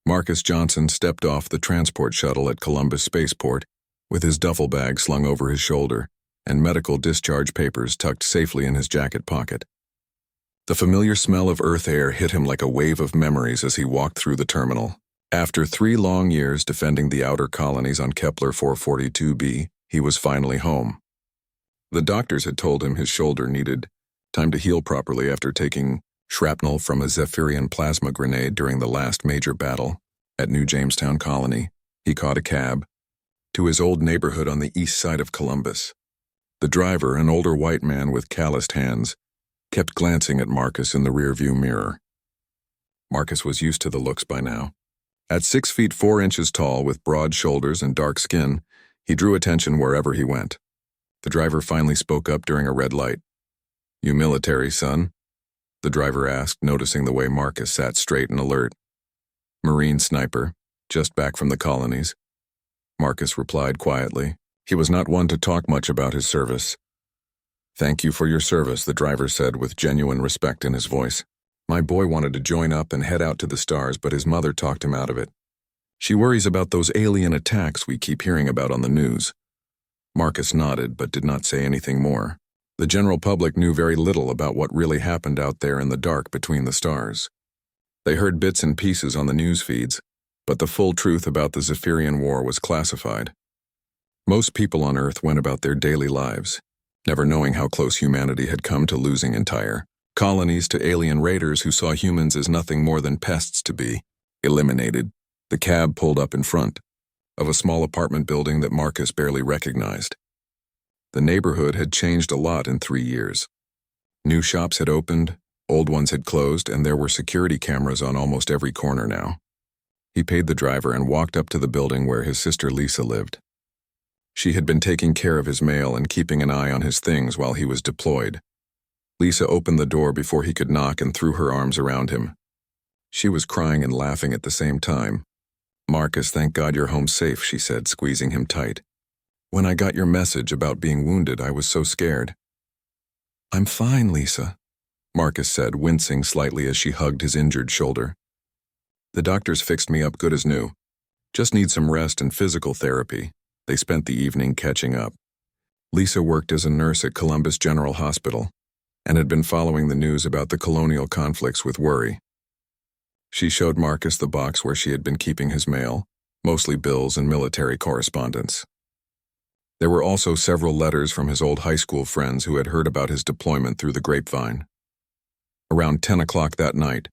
Marcus Johnson stepped off the transport shuttle at Columbus Spaceport with his duffel bag slung over his shoulder and medical discharge papers tucked safely in his jacket pocket. The familiar smell of Earth air hit him like a wave of memories as he walked through the terminal. After 3 long years defending the outer colonies on Kepler 442b, he was finally home. The doctors had told him his shoulder needed time to heal properly after taking shrapnel from a Zephyrian plasma grenade during the last major battle. At New Jamestown Colony, he caught a cab to his old neighborhood on the east side of Columbus. The driver, an older white man with calloused hands, kept glancing at Marcus in the rearview mirror. Marcus was used to the looks by now. At 6 feet 4 inches tall with broad shoulders and dark skin, he drew attention wherever he went. The driver finally spoke up during a red light. "You military, son?" the driver asked, noticing the way Marcus sat straight and alert. "Marine sniper, just back from the colonies," Marcus replied quietly. He was not one to talk much about his service. "Thank you for your service," the driver said with genuine respect in his voice. "My boy wanted to join up and head out to the stars, but his mother talked him out of it. She worries about those alien attacks we keep hearing about on the news." Marcus nodded but did not say anything more. The general public knew very little about what really happened out there in the dark between the stars. They heard bits and pieces on the news feeds, but the full truth about the Zephyrian War was classified. Most people on Earth went about their daily lives, never knowing how close humanity had come to losing entire colonies to alien raiders who saw humans as nothing more than pests to be eliminated. The cab pulled up in front of a small apartment building that Marcus barely recognized. The neighborhood had changed a lot in 3 years. New shops had opened, old ones had closed, and there were security cameras on almost every corner now. He paid the driver and walked up to the building where his sister Lisa lived. She had been taking care of his mail and keeping an eye on his things while he was deployed. Lisa opened the door before he could knock and threw her arms around him. She was crying and laughing at the same time. "Marcus, thank God you're home safe," she said, squeezing him tight. "When I got your message about being wounded, I was so scared." "I'm fine, Lisa," Marcus said, wincing slightly as she hugged his injured shoulder. "The doctors fixed me up good as new. Just need some rest and physical therapy." They spent the evening catching up. Lisa worked as a nurse at Columbus General Hospital and had been following the news about the colonial conflicts with worry. She showed Marcus the box where she had been keeping his mail, mostly bills and military correspondence. There were also several letters from his old high school friends who had heard about his deployment through the grapevine. Around 10 o'clock that night,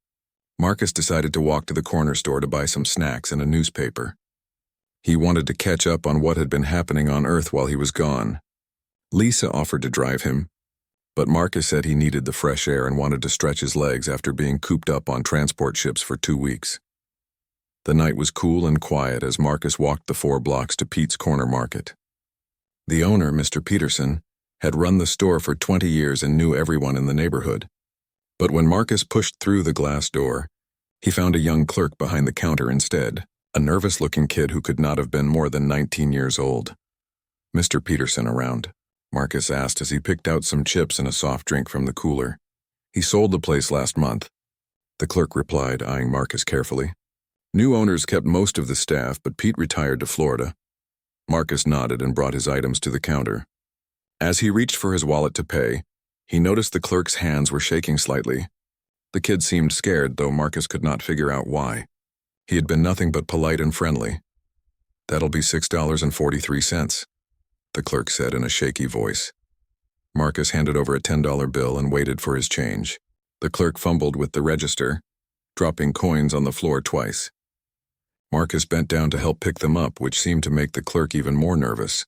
Marcus decided to walk to the corner store to buy some snacks and a newspaper. He wanted to catch up on what had been happening on Earth while he was gone. Lisa offered to drive him, but Marcus said he needed the fresh air and wanted to stretch his legs after being cooped up on transport ships for 2 weeks. The night was cool and quiet as Marcus walked the 4 blocks to Pete's Corner Market. The owner, Mr. Peterson, had run the store for 20 years and knew everyone in the neighborhood. But when Marcus pushed through the glass door, he found a young clerk behind the counter instead, a nervous-looking kid who could not have been more than 19 years old. "Mr. Peterson around?" Marcus asked as he picked out some chips and a soft drink from the cooler. "He sold the place last month," the clerk replied, eyeing Marcus carefully. "New owners kept most of the staff, but Pete retired to Florida." Marcus nodded and brought his items to the counter. As he reached for his wallet to pay, he noticed the clerk's hands were shaking slightly. The kid seemed scared, though Marcus could not figure out why. He had been nothing but polite and friendly. "That'll be $6.43, the clerk said in a shaky voice. Marcus handed over a $10 bill and waited for his change. The clerk fumbled with the register, dropping coins on the floor twice. Marcus bent down to help pick them up, which seemed to make the clerk even more nervous.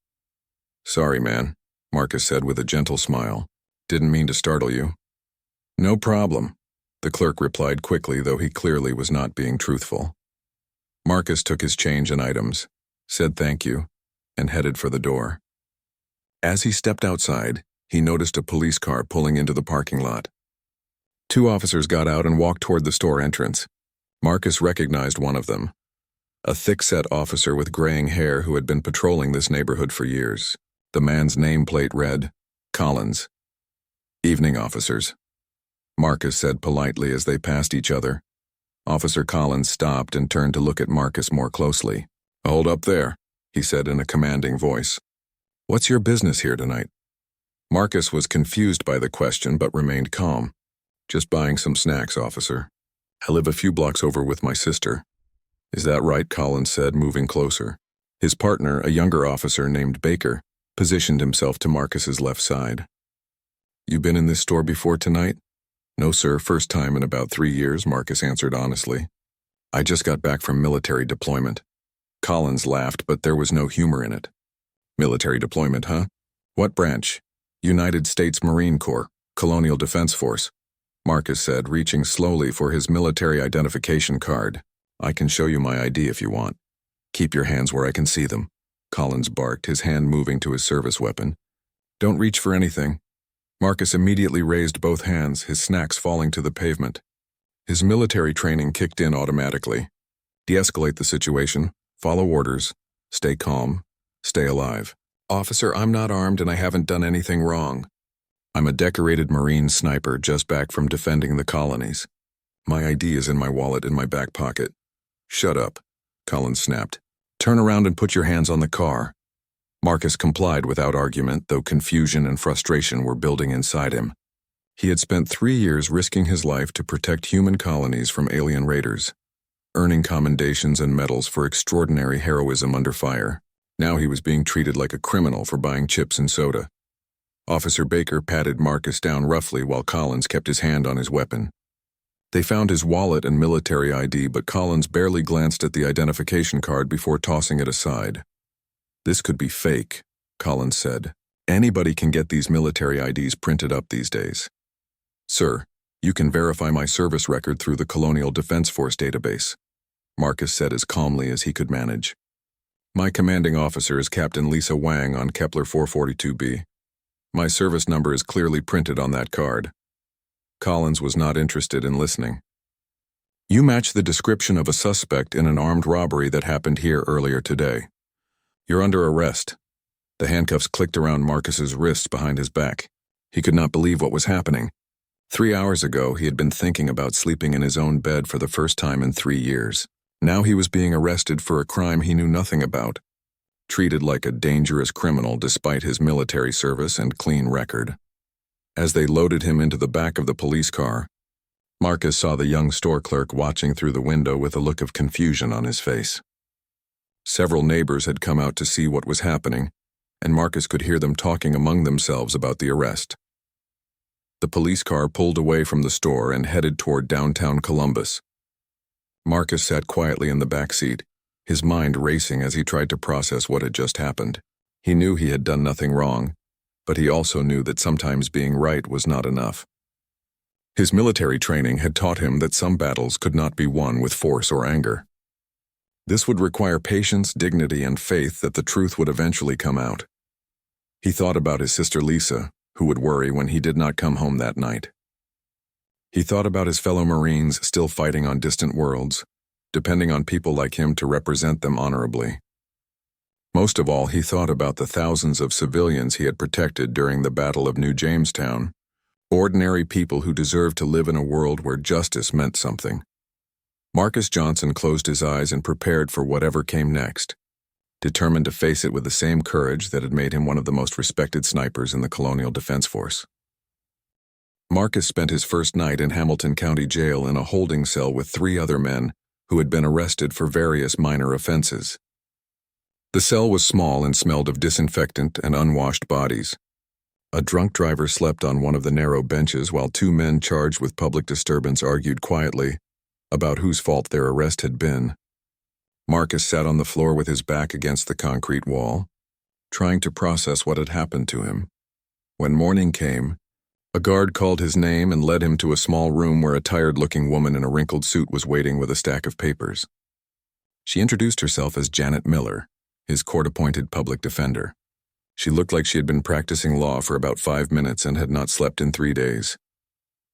"Sorry, man," Marcus said with a gentle smile. "Didn't mean to startle you." "No problem," the clerk replied quickly, though he clearly was not being truthful. Marcus took his change and items, said thank you, and headed for the door. As he stepped outside, he noticed a police car pulling into the parking lot. 2 officers got out and walked toward the store entrance. Marcus recognized one of them, a thick-set officer with graying hair who had been patrolling this neighborhood for years. The man's nameplate read, Collins. "Evening, officers," Marcus said politely as they passed each other. Officer Collins stopped and turned to look at Marcus more closely. "Hold up there," he said in a commanding voice. "What's your business here tonight?" Marcus was confused by the question but remained calm. "Just buying some snacks, officer. I live a few blocks over with my sister." "Is that right?" Collins said, moving closer. His partner, a younger officer named Baker, positioned himself to Marcus's left side. "You been in this store before tonight?" "No, sir, first time in about 3 years," Marcus answered honestly. "I just got back from military deployment." Collins laughed, but there was no humor in it. "Military deployment, huh? What branch?" "United States Marine Corps, Colonial Defense Force," Marcus said, reaching slowly for his military identification card. "I can show you my ID if you want." "Keep your hands where I can see them," Collins barked, his hand moving to his service weapon. "Don't reach for anything." Marcus immediately raised both hands, his snacks falling to the pavement. His military training kicked in automatically. De-escalate the situation, follow orders, stay calm, stay alive. "Officer, I'm not armed and I haven't done anything wrong. I'm a decorated Marine sniper just back from defending the colonies. My ID is in my wallet in my back pocket." "Shut up," Collins snapped. "Turn around and put your hands on the car." Marcus complied without argument, though confusion and frustration were building inside him. He had spent 3 years risking his life to protect human colonies from alien raiders, earning commendations and medals for extraordinary heroism under fire. Now he was being treated like a criminal for buying chips and soda. Officer Baker patted Marcus down roughly while Collins kept his hand on his weapon. They found his wallet and military ID, but Collins barely glanced at the identification card before tossing it aside. "This could be fake," Collins said. "Anybody can get these military IDs printed up these days." "Sir, you can verify my service record through the Colonial Defense Force database," Marcus said as calmly as he could manage. "My commanding officer is Captain Lisa Wang on Kepler 442b. My service number is clearly printed on that card." Collins was not interested in listening. "You match the description of a suspect in an armed robbery that happened here earlier today. You're under arrest." The handcuffs clicked around Marcus's wrists behind his back. He could not believe what was happening. 3 hours ago, he had been thinking about sleeping in his own bed for the first time in 3 years. Now he was being arrested for a crime he knew nothing about, treated like a dangerous criminal despite his military service and clean record. As they loaded him into the back of the police car, Marcus saw the young store clerk watching through the window with a look of confusion on his face. Several neighbors had come out to see what was happening, and Marcus could hear them talking among themselves about the arrest. The police car pulled away from the store and headed toward downtown Columbus. Marcus sat quietly in the back seat, his mind racing as he tried to process what had just happened. He knew he had done nothing wrong, but he also knew that sometimes being right was not enough. His military training had taught him that some battles could not be won with force or anger. This would require patience, dignity, and faith that the truth would eventually come out. He thought about his sister Lisa, who would worry when he did not come home that night. He thought about his fellow Marines still fighting on distant worlds, depending on people like him to represent them honorably. Most of all, he thought about the thousands of civilians he had protected during the Battle of New Jamestown, ordinary people who deserved to live in a world where justice meant something. Marcus Johnson closed his eyes and prepared for whatever came next, determined to face it with the same courage that had made him one of the most respected snipers in the Colonial Defense Force. Marcus spent his first night in Hamilton County Jail in a holding cell with 3 other men who had been arrested for various minor offenses. The cell was small and smelled of disinfectant and unwashed bodies. A drunk driver slept on one of the narrow benches while 2 men charged with public disturbance argued quietly about whose fault their arrest had been. Marcus sat on the floor with his back against the concrete wall, trying to process what had happened to him. When morning came, a guard called his name and led him to a small room where a tired-looking woman in a wrinkled suit was waiting with a stack of papers. She introduced herself as Janet Miller, his court-appointed public defender. She looked like she had been practicing law for about 5 minutes and had not slept in 3 days.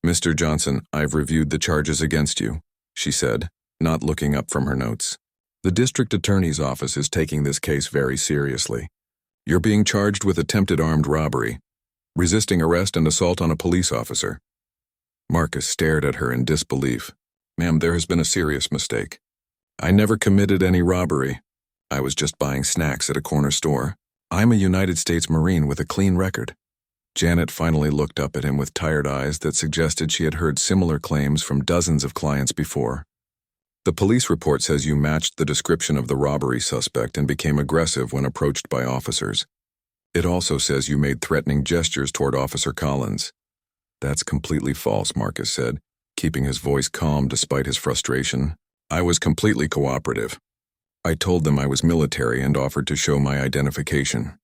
"Mr. Johnson, I've reviewed the charges against you," she said, not looking up from her notes. "The district attorney's office is taking this case very seriously. You're being charged with attempted armed robbery, resisting arrest and assault on a police officer." Marcus stared at her in disbelief. Ma'am, there has been a serious mistake. I never committed any robbery. I was just buying snacks at a corner store. I'm a United States Marine with a clean record. Janet finally looked up at him with tired eyes that suggested she had heard similar claims from dozens of clients before. The police report says you matched the description of the robbery suspect and became aggressive when approached by officers. It also says you made threatening gestures toward Officer Collins. That's completely false, Marcus said, keeping his voice calm despite his frustration. I was completely cooperative. I told them I was military and offered to show my identification.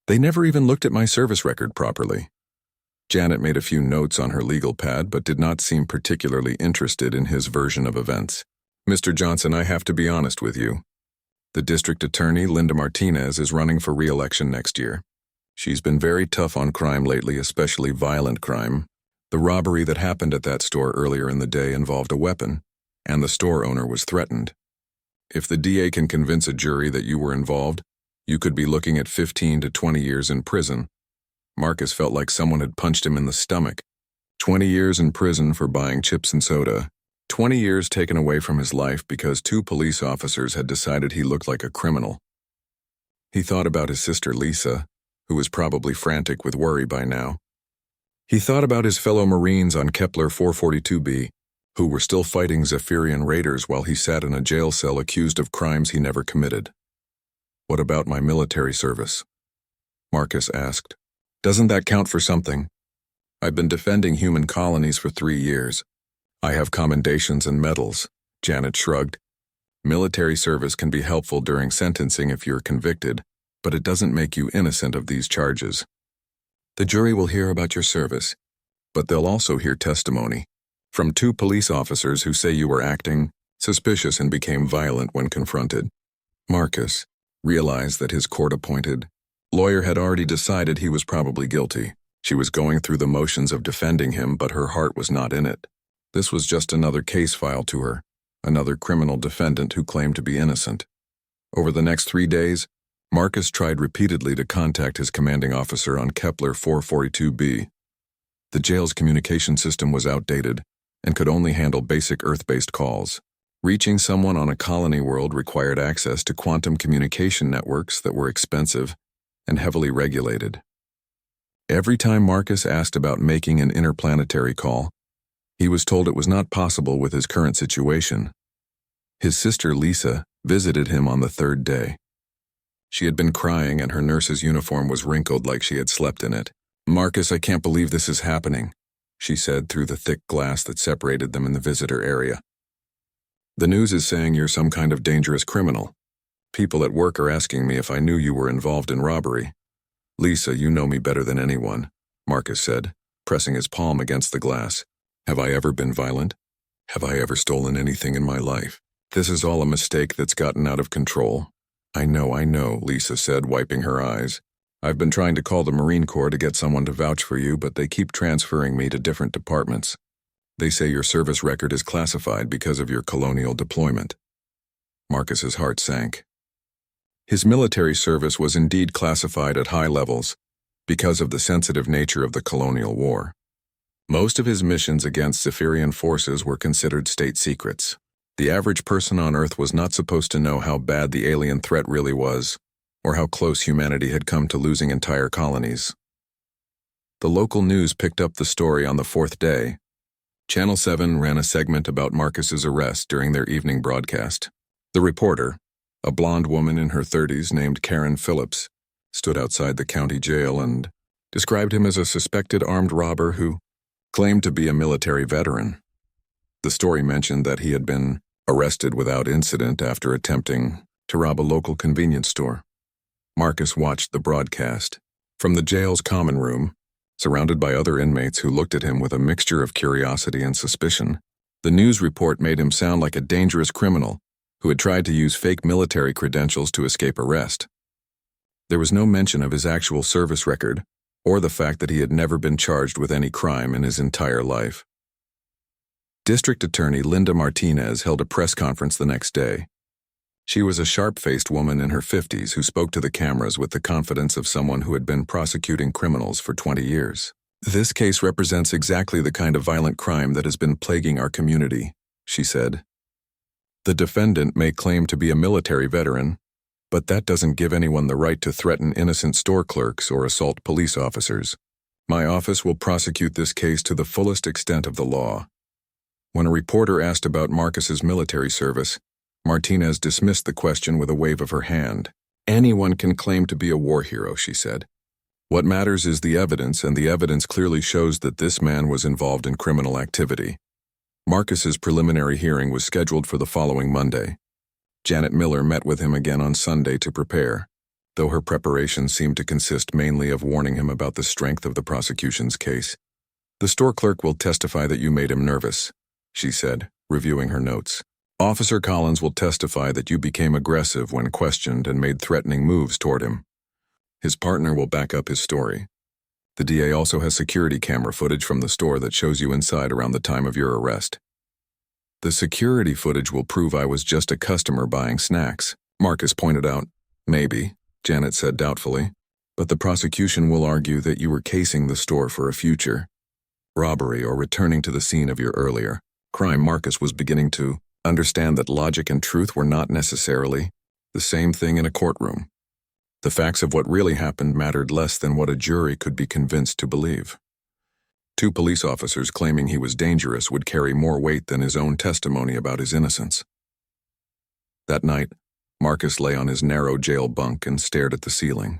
They never even looked at my service record properly. Janet made a few notes on her legal pad but did not seem particularly interested in his version of events. Mr. Johnson, I have to be honest with you. The district attorney, Linda Martinez, is running for re-election next year. She's been very tough on crime lately, especially violent crime. The robbery that happened at that store earlier in the day involved a weapon, and the store owner was threatened. If the DA can convince a jury that you were involved, you could be looking at 15 to 20 years in prison. Marcus felt like someone had punched him in the stomach. 20 years in prison for buying chips and soda. 20 years taken away from his life because 2 police officers had decided he looked like a criminal. He thought about his sister Lisa, who was probably frantic with worry by now. He thought about his fellow Marines on Kepler 442b, who were still fighting Zephyrian raiders while he sat in a jail cell accused of crimes he never committed. What about my military service? Marcus asked. Doesn't that count for something? I've been defending human colonies for 3 years. I have commendations and medals. Janet shrugged. Military service can be helpful during sentencing if you're convicted, but it doesn't make you innocent of these charges. The jury will hear about your service, but they'll also hear testimony from 2 police officers who say you were acting suspicious and became violent when confronted. Marcus realized that his court-appointed lawyer had already decided he was probably guilty. She was going through the motions of defending him, but her heart was not in it. This was just another case filed to her, another criminal defendant who claimed to be innocent. Over the next 3 days, Marcus tried repeatedly to contact his commanding officer on Kepler 442b. The jail's communication system was outdated and could only handle basic Earth-based calls. Reaching someone on a colony world required access to quantum communication networks that were expensive and heavily regulated. Every time Marcus asked about making an interplanetary call, he was told it was not possible with his current situation. His sister Lisa visited him on the 3rd day. She had been crying and her nurse's uniform was wrinkled like she had slept in it. Marcus, I can't believe this is happening, she said through the thick glass that separated them in the visitor area. The news is saying you're some kind of dangerous criminal. People at work are asking me if I knew you were involved in robbery. Lisa, you know me better than anyone, Marcus said, pressing his palm against the glass. Have I ever been violent? Have I ever stolen anything in my life? This is all a mistake that's gotten out of control. I know, Lisa said, wiping her eyes. I've been trying to call the Marine Corps to get someone to vouch for you, but they keep transferring me to different departments. They say your service record is classified because of your colonial deployment. Marcus's heart sank. His military service was indeed classified at high levels because of the sensitive nature of the colonial war. Most of his missions against Zephyrian forces were considered state secrets. The average person on Earth was not supposed to know how bad the alien threat really was, or how close humanity had come to losing entire colonies. The local news picked up the story on the 4th day. Channel 7 ran a segment about Marcus's arrest during their evening broadcast. The reporter, a blonde woman in her 30s named Karen Phillips, stood outside the county jail and described him as a suspected armed robber who claimed to be a military veteran. The story mentioned that he had been arrested without incident after attempting to rob a local convenience store. Marcus watched the broadcast from the jail's common room, surrounded by other inmates who looked at him with a mixture of curiosity and suspicion. The news report made him sound like a dangerous criminal who had tried to use fake military credentials to escape arrest. There was no mention of his actual service record or the fact that he had never been charged with any crime in his entire life. District Attorney Linda Martinez held a press conference the next day. She was a sharp-faced woman in her 50s who spoke to the cameras with the confidence of someone who had been prosecuting criminals for 20 years. This case represents exactly the kind of violent crime that has been plaguing our community, she said. The defendant may claim to be a military veteran, but that doesn't give anyone the right to threaten innocent store clerks or assault police officers. My office will prosecute this case to the fullest extent of the law. When a reporter asked about Marcus's military service, Martinez dismissed the question with a wave of her hand. Anyone can claim to be a war hero, she said. What matters is the evidence, and the evidence clearly shows that this man was involved in criminal activity. Marcus's preliminary hearing was scheduled for the following Monday. Janet Miller met with him again on Sunday to prepare, though her preparation seemed to consist mainly of warning him about the strength of the prosecution's case. The store clerk will testify that you made him nervous, she said, reviewing her notes. Officer Collins will testify that you became aggressive when questioned and made threatening moves toward him. His partner will back up his story. The DA also has security camera footage from the store that shows you inside around the time of your arrest. The security footage will prove I was just a customer buying snacks, Marcus pointed out. Maybe, Janet said doubtfully, but the prosecution will argue that you were casing the store for a future robbery or returning to the scene of your earlier crime. Marcus was beginning to understand that logic and truth were not necessarily the same thing in a courtroom. The facts of what really happened mattered less than what a jury could be convinced to believe. Two police officers claiming he was dangerous would carry more weight than his own testimony about his innocence. That night, Marcus lay on his narrow jail bunk and stared at the ceiling.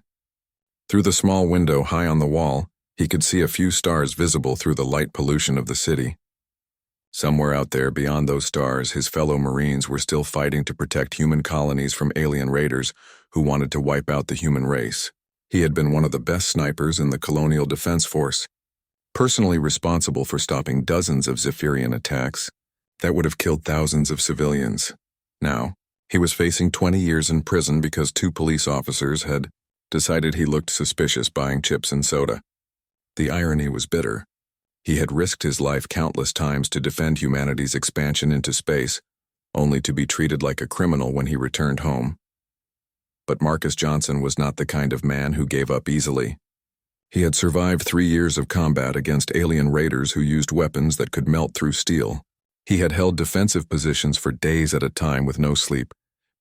Through the small window high on the wall, he could see a few stars visible through the light pollution of the city. Somewhere out there beyond those stars, his fellow Marines were still fighting to protect human colonies from alien raiders who wanted to wipe out the human race. He had been one of the best snipers in the Colonial Defense Force, personally responsible for stopping dozens of Zephyrian attacks that would have killed thousands of civilians. Now, he was facing 20 years in prison because two police officers had decided he looked suspicious buying chips and soda. The irony was bitter. He had risked his life countless times to defend humanity's expansion into space, only to be treated like a criminal when he returned home. But Marcus Johnson was not the kind of man who gave up easily. He had survived 3 years of combat against alien raiders who used weapons that could melt through steel. He had held defensive positions for days at a time with no sleep,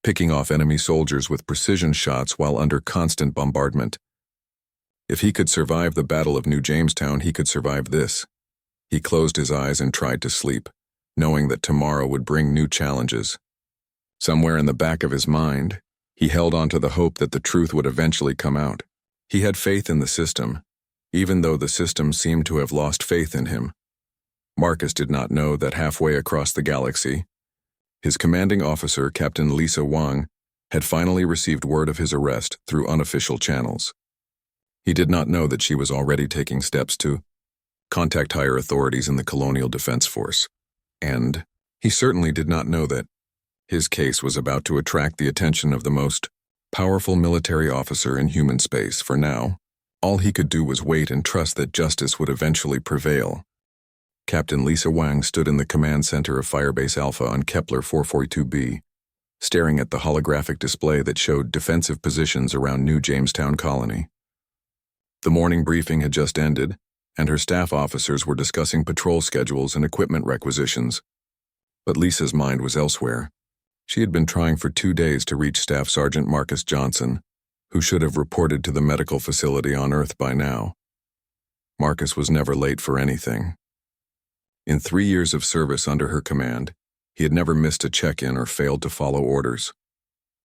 picking off enemy soldiers with precision shots while under constant bombardment. If he could survive the Battle of New Jamestown, he could survive this. He closed his eyes and tried to sleep, knowing that tomorrow would bring new challenges. Somewhere in the back of his mind, he held on to the hope that the truth would eventually come out. He had faith in the system, even though the system seemed to have lost faith in him. Marcus did not know that halfway across the galaxy, his commanding officer, Captain Lisa Wang, had finally received word of his arrest through unofficial channels. He did not know that she was already taking steps to contact higher authorities in the Colonial Defense Force, and he certainly did not know that his case was about to attract the attention of the most powerful military officer in human space. For now, all he could do was wait and trust that justice would eventually prevail. Captain Lisa Wang stood in the command center of Firebase Alpha on Kepler 442b, staring at the holographic display that showed defensive positions around New Jamestown Colony. The morning briefing had just ended, and her staff officers were discussing patrol schedules and equipment requisitions. But Lisa's mind was elsewhere. She had been trying for 2 days to reach Staff Sergeant Marcus Johnson, who should have reported to the medical facility on Earth by now. Marcus was never late for anything. In 3 years of service under her command, he had never missed a check-in or failed to follow orders.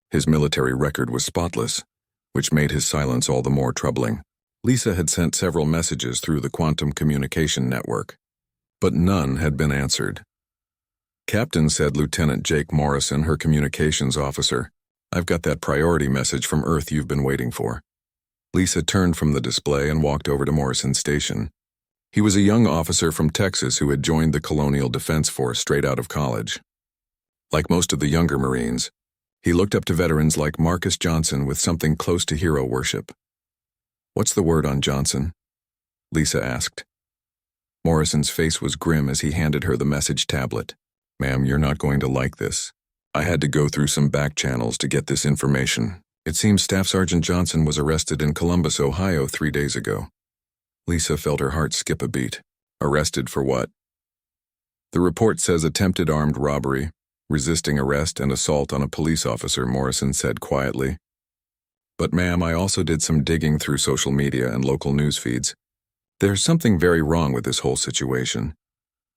His military record was spotless, which made his silence all the more troubling. Lisa had sent several messages through the quantum communication network, but none had been answered. Captain, said Lieutenant Jake Morrison, her communications officer, "I've got that priority message from Earth you've been waiting for." Lisa turned from the display and walked over to Morrison's station. He was a young officer from Texas who had joined the Colonial Defense Force straight out of college. Like most of the younger Marines, he looked up to veterans like Marcus Johnson with something close to hero worship. "What's the word on Johnson?" Lisa asked. Morrison's face was grim as he handed her the message tablet. "Ma'am, you're not going to like this. I had to go through some back channels to get this information. It seems Staff Sergeant Johnson was arrested in Columbus, Ohio 3 days ago." Lisa felt her heart skip a beat. Arrested for what? The report says attempted armed robbery, resisting arrest, and assault on a police officer, Morrison said quietly. But ma'am, I also did some digging through social media and local news feeds. There's something very wrong with this whole situation.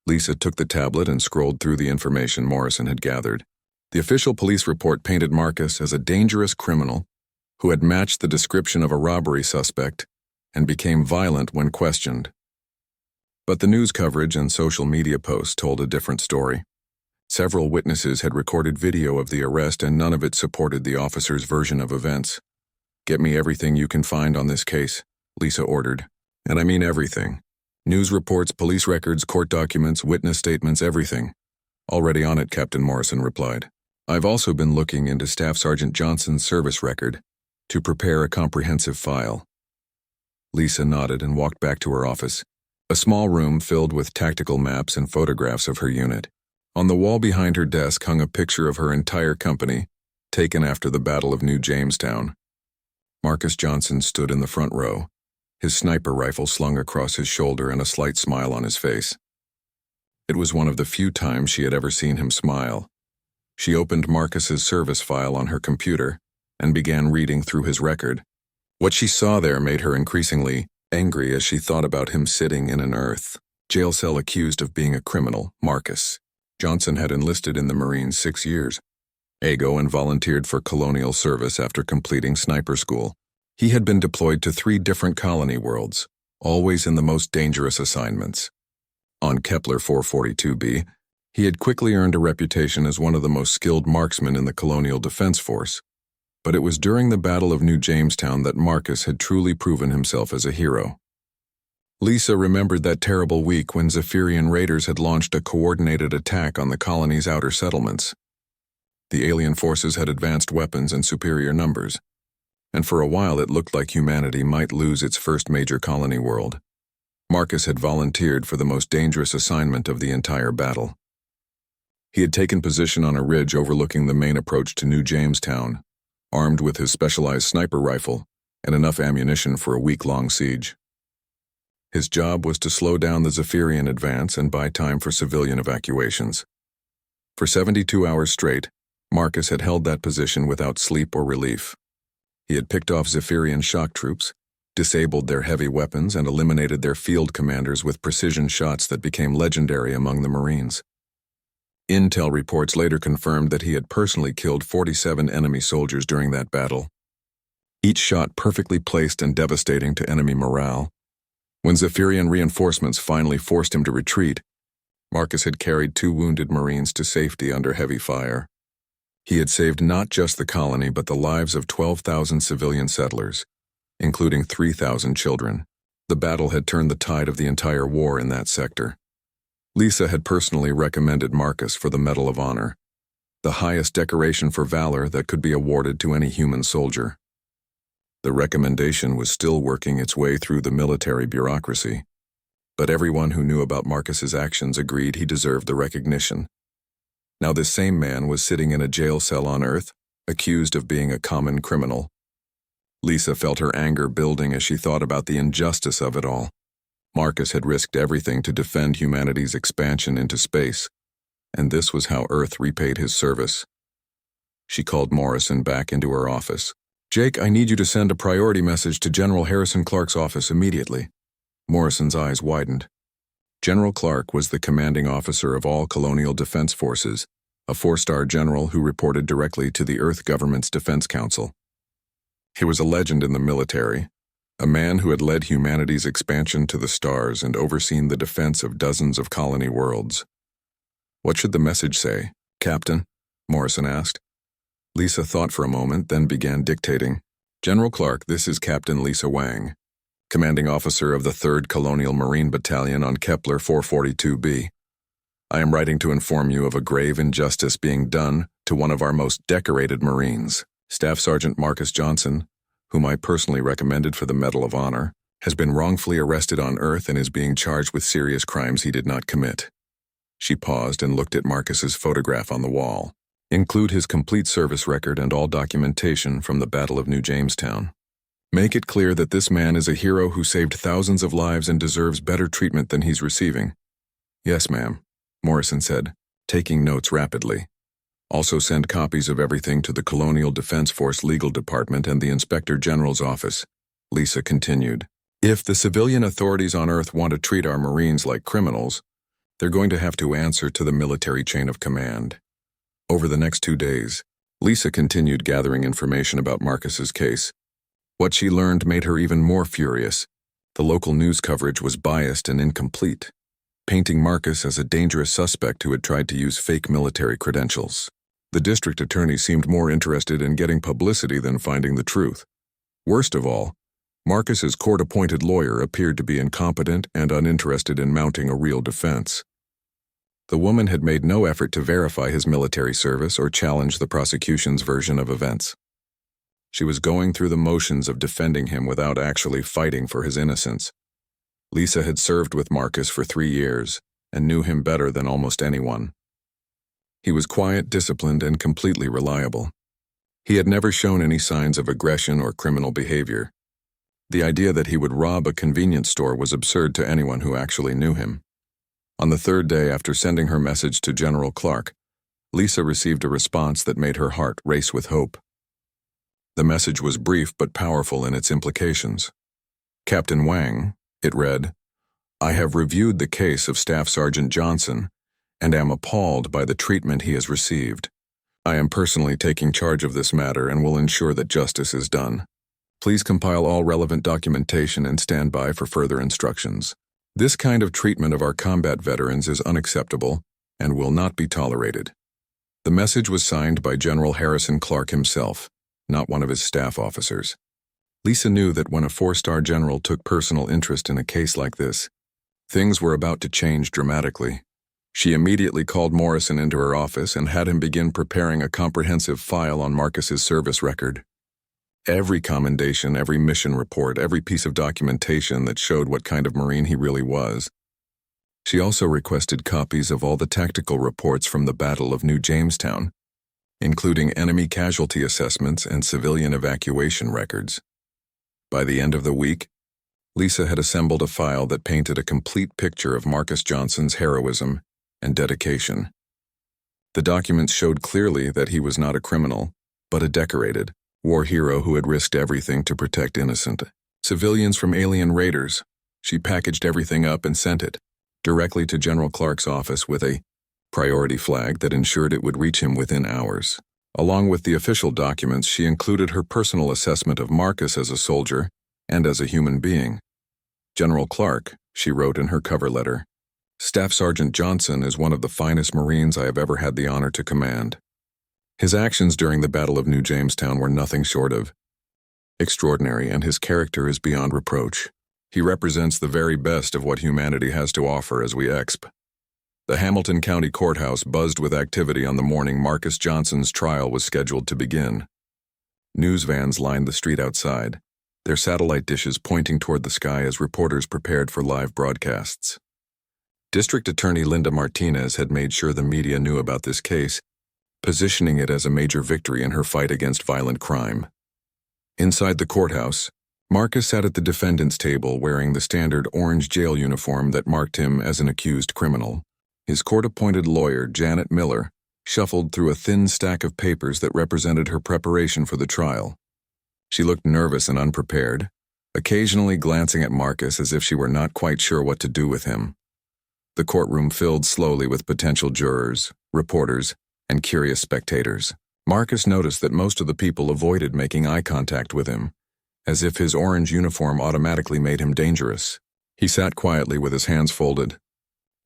Lisa took the tablet and scrolled through the information Morrison had gathered. The official police report painted Marcus as a dangerous criminal who had matched the description of a robbery suspect and became violent when questioned. But the news coverage and social media posts told a different story. Several witnesses had recorded video of the arrest, and none of it supported the officer's version of events. "Get me everything you can find on this case," Lisa ordered. "And I mean everything. News reports, police records, court documents, witness statements, everything." "Already on it," Captain Morrison replied. "I've also been looking into Staff Sergeant Johnson's service record to prepare a comprehensive file." Lisa nodded and walked back to her office, a small room filled with tactical maps and photographs of her unit. On the wall behind her desk hung a picture of her entire company, taken after the Battle of New Jamestown. Marcus Johnson stood in the front row, his sniper rifle slung across his shoulder and a slight smile on his face. It was one of the few times she had ever seen him smile. She opened Marcus's service file on her computer and began reading through his record. What she saw there made her increasingly angry as she thought about him sitting in an earth jail cell accused of being a criminal. Marcus Johnson had enlisted in the Marines 6 years ago and volunteered for colonial service after completing sniper school. He had been deployed to 3 different colony worlds, always in the most dangerous assignments. On Kepler 442b, he had quickly earned a reputation as one of the most skilled marksmen in the Colonial Defense Force. But it was during the Battle of New Jamestown that Marcus had truly proven himself as a hero. Lisa remembered that terrible week when Zephyrian raiders had launched a coordinated attack on the colony's outer settlements. The alien forces had advanced weapons in superior numbers, and for a while it looked like humanity might lose its first major colony world. Marcus had volunteered for the most dangerous assignment of the entire battle. He had taken position on a ridge overlooking the main approach to New Jamestown, armed with his specialized sniper rifle and enough ammunition for a week-long siege. His job was to slow down the Zephyrian advance and buy time for civilian evacuations. For 72 hours straight, Marcus had held that position without sleep or relief. He had picked off Zephyrian shock troops, disabled their heavy weapons, and eliminated their field commanders with precision shots that became legendary among the Marines. Intel reports later confirmed that he had personally killed 47 enemy soldiers during that battle, each shot perfectly placed and devastating to enemy morale. When Zephyrian reinforcements finally forced him to retreat, Marcus had carried 2 wounded Marines to safety under heavy fire. He had saved not just the colony but the lives of 12,000 civilian settlers, including 3,000 children. The battle had turned the tide of the entire war in that sector. Lisa had personally recommended Marcus for the Medal of Honor, the highest decoration for valor that could be awarded to any human soldier. The recommendation was still working its way through the military bureaucracy, but everyone who knew about Marcus's actions agreed he deserved the recognition. Now this same man was sitting in a jail cell on Earth, accused of being a common criminal. Lisa felt her anger building as she thought about the injustice of it all. Marcus had risked everything to defend humanity's expansion into space, and this was how Earth repaid his service. She called Morrison back into her office. "Jake, I need you to send a priority message to General Harrison Clark's office immediately." Morrison's eyes widened. General Clark was the commanding officer of all colonial defense forces, a 4-star general who reported directly to the Earth government's defense council. He was a legend in the military, a man who had led humanity's expansion to the stars and overseen the defense of dozens of colony worlds. "What should the message say, Captain?" Morrison asked. Lisa thought for a moment, then began dictating. "General Clark, this is Captain Lisa Wang, commanding officer of the 3rd Colonial Marine Battalion on Kepler 442b. I am writing to inform you of a grave injustice being done to one of our most decorated Marines. Staff Sergeant Marcus Johnson, whom I personally recommended for the Medal of Honor, has been wrongfully arrested on Earth and is being charged with serious crimes he did not commit." She paused and looked at Marcus's photograph on the wall. "Include his complete service record and all documentation from the Battle of New Jamestown. Make it clear that this man is a hero who saved thousands of lives and deserves better treatment than he's receiving." "Yes, ma'am," Morrison said, taking notes rapidly. Also send copies of everything to the Colonial Defense Force Legal Department and the Inspector General's office, Lisa continued. If the civilian authorities on Earth want to treat our Marines like criminals, they're going to have to answer to the military chain of command. Over the next 2 days, Lisa continued gathering information about Marcus's case. What she learned made her even more furious. The local news coverage was biased and incomplete, painting Marcus as a dangerous suspect who had tried to use fake military credentials. The district attorney seemed more interested in getting publicity than finding the truth. Worst of all, Marcus's court-appointed lawyer appeared to be incompetent and uninterested in mounting a real defense. The woman had made no effort to verify his military service or challenge the prosecution's version of events. She was going through the motions of defending him without actually fighting for his innocence. Lisa had served with Marcus for 3 years and knew him better than almost anyone. He was quiet, disciplined, and completely reliable. He had never shown any signs of aggression or criminal behavior. The idea that he would rob a convenience store was absurd to anyone who actually knew him. On the 3rd day after sending her message to General Clark, Lisa received a response that made her heart race with hope. The message was brief but powerful in its implications. Captain Wang, it read, I have reviewed the case of Staff Sergeant Johnson and am appalled by the treatment he has received. I am personally taking charge of this matter and will ensure that justice is done. Please compile all relevant documentation and stand by for further instructions. This kind of treatment of our combat veterans is unacceptable and will not be tolerated. The message was signed by General Harrison Clark himself, not one of his staff officers. Lisa knew that when a 4-star general took personal interest in a case like this, things were about to change dramatically. She immediately called Morrison into her office and had him begin preparing a comprehensive file on Marcus's service record. Every commendation, every mission report, every piece of documentation that showed what kind of Marine he really was. She also requested copies of all the tactical reports from the Battle of New Jamestown, including enemy casualty assessments and civilian evacuation records. By the end of the week, Lisa had assembled a file that painted a complete picture of Marcus Johnson's heroism and dedication. The documents showed clearly that he was not a criminal, but a decorated war hero who had risked everything to protect innocent civilians from alien raiders. She packaged everything up and sent it directly to General Clark's office with a priority flag that ensured it would reach him within hours. Along with the official documents, she included her personal assessment of Marcus as a soldier and as a human being. General Clark, she wrote in her cover letter, Staff Sergeant Johnson is one of the finest Marines I have ever had the honor to command. His actions during the Battle of New Jamestown were nothing short of extraordinary, and his character is beyond reproach. He represents the very best of what humanity has to offer as we exp. The Hamilton County Courthouse buzzed with activity on the morning Marcus Johnson's trial was scheduled to begin. News vans lined the street outside, their satellite dishes pointing toward the sky as reporters prepared for live broadcasts. District Attorney Linda Martinez had made sure the media knew about this case, positioning it as a major victory in her fight against violent crime. Inside the courthouse, Marcus sat at the defendant's table wearing the standard orange jail uniform that marked him as an accused criminal. His court-appointed lawyer, Janet Miller, shuffled through a thin stack of papers that represented her preparation for the trial. She looked nervous and unprepared, occasionally glancing at Marcus as if she were not quite sure what to do with him. The courtroom filled slowly with potential jurors, reporters, and curious spectators. Marcus noticed that most of the people avoided making eye contact with him, as if his orange uniform automatically made him dangerous. He sat quietly with his hands folded,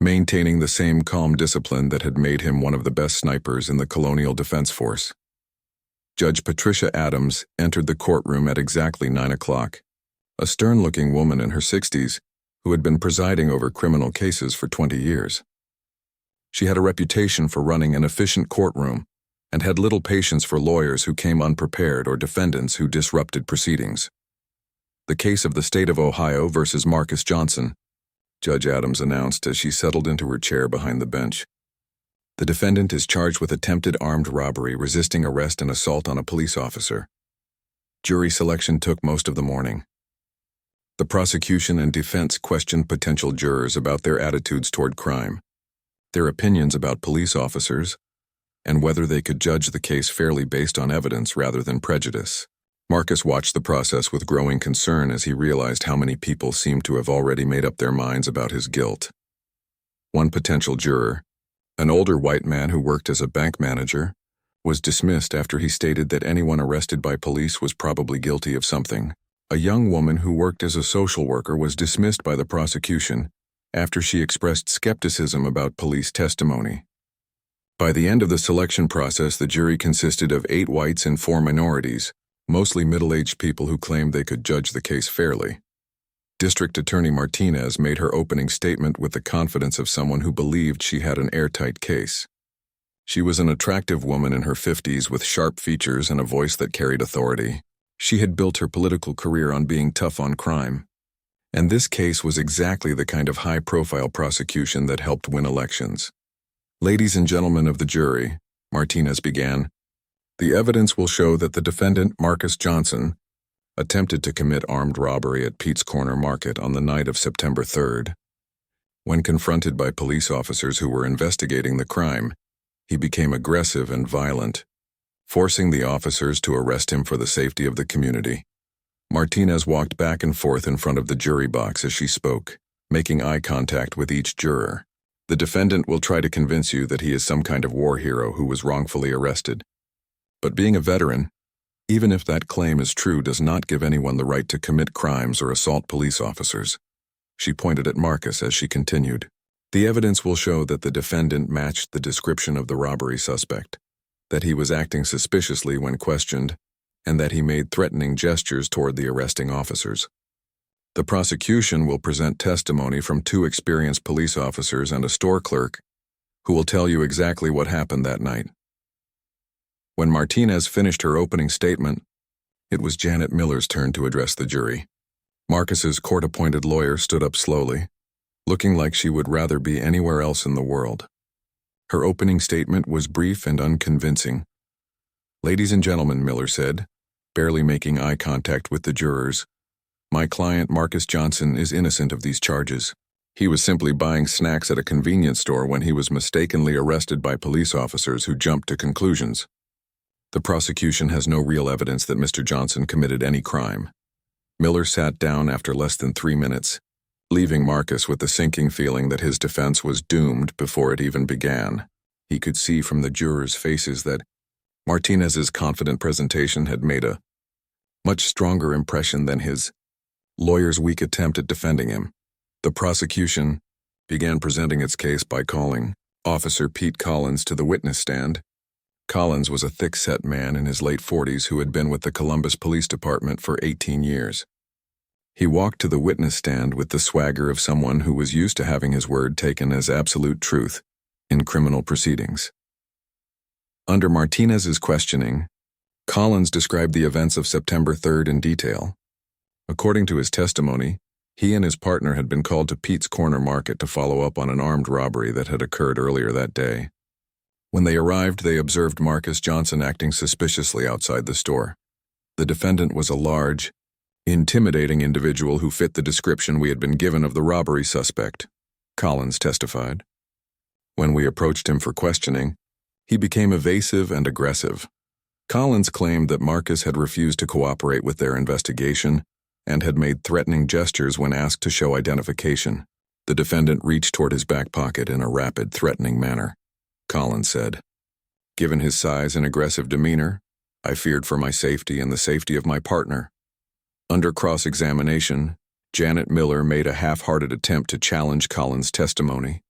maintaining the same calm discipline that had made him one of the best snipers in the Colonial Defense Force. Judge Patricia Adams entered the courtroom at exactly 9 o'clock, a stern-looking woman in her 60s who had been presiding over criminal cases for 20 years. She had a reputation for running an efficient courtroom and had little patience for lawyers who came unprepared or defendants who disrupted proceedings. The case of the state of Ohio versus Marcus Johnson, Judge Adams announced as she settled into her chair behind the bench. The defendant is charged with attempted armed robbery, resisting arrest, and assault on a police officer. Jury selection took most of the morning. The prosecution and defense questioned potential jurors about their attitudes toward crime. their opinions about police officers, and whether they could judge the case fairly based on evidence rather than prejudice. Marcus watched the process with growing concern as he realized how many people seemed to have already made up their minds about his guilt. One potential juror, an older white man who worked as a bank manager, was dismissed after he stated that anyone arrested by police was probably guilty of something. A young woman who worked as a social worker was dismissed by the prosecution after she expressed skepticism about police testimony. By the end of the selection process, the jury consisted of 8 whites and 4 minorities, mostly middle-aged people who claimed they could judge the case fairly. District Attorney Martinez made her opening statement with the confidence of someone who believed she had an airtight case. She was an attractive woman in her 50s with sharp features and a voice that carried authority. She had built her political career on being tough on crime. And this case was exactly the kind of high-profile prosecution that helped win elections. "Ladies and gentlemen of the jury," Martinez began, "the evidence will show that the defendant, Marcus Johnson, attempted to commit armed robbery at Pete's Corner Market on the night of September 3rd. When confronted by police officers who were investigating the crime, he became aggressive and violent, forcing the officers to arrest him for the safety of the community." Martinez walked back and forth in front of the jury box as she spoke, making eye contact with each juror. "The defendant will try to convince you that he is some kind of war hero who was wrongfully arrested. But being a veteran, even if that claim is true, does not give anyone the right to commit crimes or assault police officers." She pointed at Marcus as she continued. "The evidence will show that the defendant matched the description of the robbery suspect, that he was acting suspiciously when questioned, and that he made threatening gestures toward the arresting officers. The prosecution will present testimony from 2 experienced police officers and a store clerk who will tell you exactly what happened that night." When Martinez finished her opening statement, it was Janet Miller's turn to address the jury. Marcus's court-appointed lawyer stood up slowly, looking like she would rather be anywhere else in the world. Her opening statement was brief and unconvincing. "Ladies and gentlemen," Miller said, barely making eye contact with the jurors, "my client, Marcus Johnson, is innocent of these charges. He was simply buying snacks at a convenience store when he was mistakenly arrested by police officers who jumped to conclusions. The prosecution has no real evidence that Mr. Johnson committed any crime." Miller sat down after less than 3 minutes, leaving Marcus with the sinking feeling that his defense was doomed before it even began. He could see from the jurors' faces that Martinez's confident presentation had made a much stronger impression than his lawyer's weak attempt at defending him. The prosecution began presenting its case by calling Officer Pete Collins to the witness stand. Collins was a thick-set man in his late 40s who had been with the Columbus Police Department for 18 years. He walked to the witness stand with the swagger of someone who was used to having his word taken as absolute truth in criminal proceedings. Under Martinez's questioning, Collins described the events of September 3rd in detail. According to his testimony, he and his partner had been called to Pete's Corner Market to follow up on an armed robbery that had occurred earlier that day. When they arrived, they observed Marcus Johnson acting suspiciously outside the store. The defendant was a large, intimidating individual who fit the description we had been given of the robbery suspect, Collins testified. When we approached him for questioning, he became evasive and aggressive. Collins claimed that Marcus had refused to cooperate with their investigation and had made threatening gestures when asked to show identification. The defendant reached toward his back pocket in a rapid, threatening manner, Collins said. Given his size and aggressive demeanor, I feared for my safety and the safety of my partner. Under cross-examination, Janet Miller made a half-hearted attempt to challenge Collins' testimony.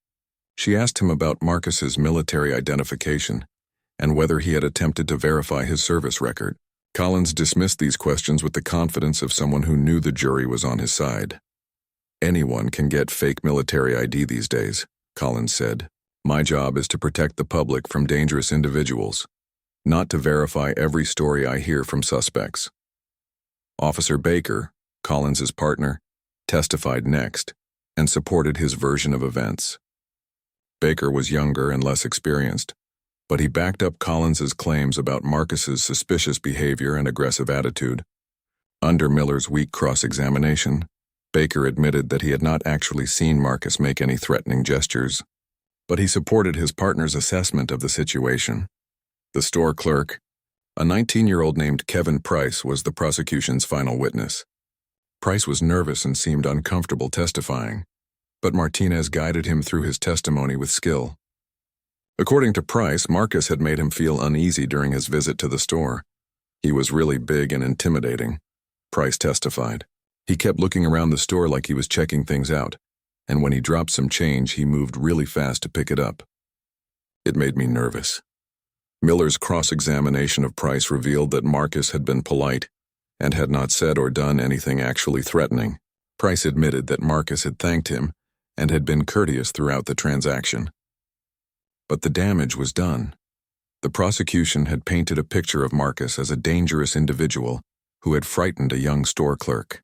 She asked him about Marcus's military identification and whether he had attempted to verify his service record. Collins dismissed these questions with the confidence of someone who knew the jury was on his side. Anyone can get fake military ID these days, Collins said. My job is to protect the public from dangerous individuals, not to verify every story I hear from suspects. Officer Baker, Collins's partner, testified next and supported his version of events. Baker was younger and less experienced, but he backed up Collins's claims about Marcus's suspicious behavior and aggressive attitude. Under Miller's weak cross-examination, Baker admitted that he had not actually seen Marcus make any threatening gestures, but he supported his partner's assessment of the situation. The store clerk, a 19-year-old named Kevin Price, was the prosecution's final witness. Price was nervous and seemed uncomfortable testifying, but Martinez guided him through his testimony with skill. According to Price, Marcus had made him feel uneasy during his visit to the store. He was really big and intimidating, Price testified. He kept looking around the store like he was checking things out, and when he dropped some change, he moved really fast to pick it up. It made me nervous. Miller's cross-examination of Price revealed that Marcus had been polite and had not said or done anything actually threatening. Price admitted that Marcus had thanked him and had been courteous throughout the transaction. But the damage was done. The prosecution had painted a picture of Marcus as a dangerous individual who had frightened a young store clerk.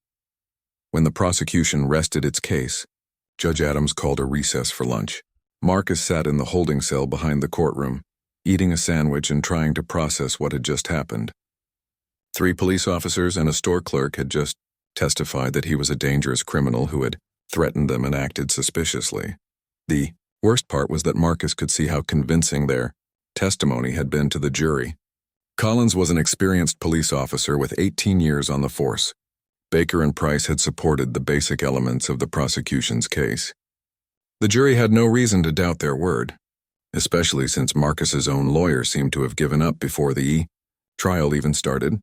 When the prosecution rested its case, Judge Adams called a recess for lunch. Marcus sat in the holding cell behind the courtroom, eating a sandwich and trying to process what had just happened. 3 police officers and a store clerk had just testified that he was a dangerous criminal who had threatened them and acted suspiciously. The worst part was that Marcus could see how convincing their testimony had been to the jury. Collins was an experienced police officer with 18 years on the force. Baker and Price had supported the basic elements of the prosecution's case. The jury had no reason to doubt their word, especially since Marcus's own lawyer seemed to have given up before the trial even started.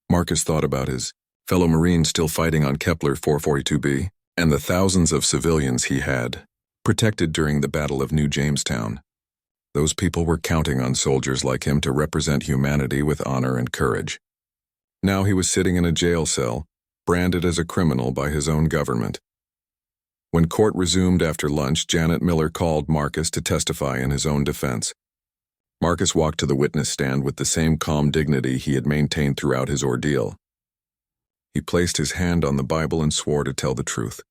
Marcus thought about his fellow Marines still fighting on Kepler 442B and the thousands of civilians he had protected during the Battle of New Jamestown. Those people were counting on soldiers like him to represent humanity with honor and courage. Now he was sitting in a jail cell, branded as a criminal by his own government. When court resumed after lunch, Janet Miller called Marcus to testify in his own defense. Marcus walked to the witness stand with the same calm dignity he had maintained throughout his ordeal. He placed his hand on the Bible and swore to tell the truth,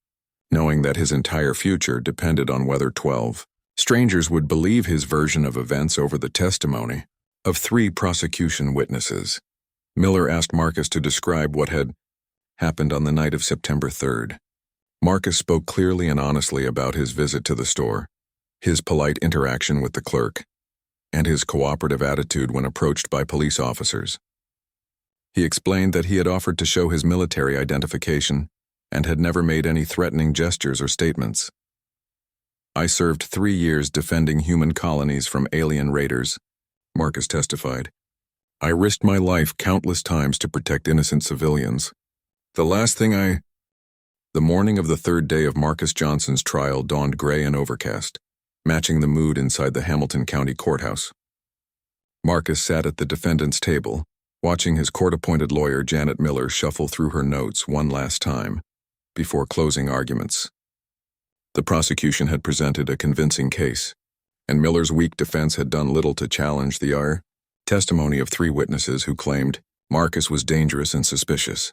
knowing that his entire future depended on whether 12 strangers would believe his version of events over the testimony of 3 prosecution witnesses. Miller asked Marcus to describe what had happened on the night of September 3rd. Marcus spoke clearly and honestly about his visit to the store, his polite interaction with the clerk, and his cooperative attitude when approached by police officers. He explained that he had offered to show his military identification and had never made any threatening gestures or statements. "I served 3 years defending human colonies from alien raiders," Marcus testified. "I risked my life countless times to protect innocent civilians. The morning of the 3rd day of Marcus Johnson's trial dawned gray and overcast, matching the mood inside the Hamilton County Courthouse. Marcus sat at the defendant's table, watching his court-appointed lawyer Janet Miller shuffle through her notes one last time before closing arguments. The prosecution had presented a convincing case, and Miller's weak defense had done little to challenge the testimony of 3 witnesses who claimed Marcus was dangerous and suspicious.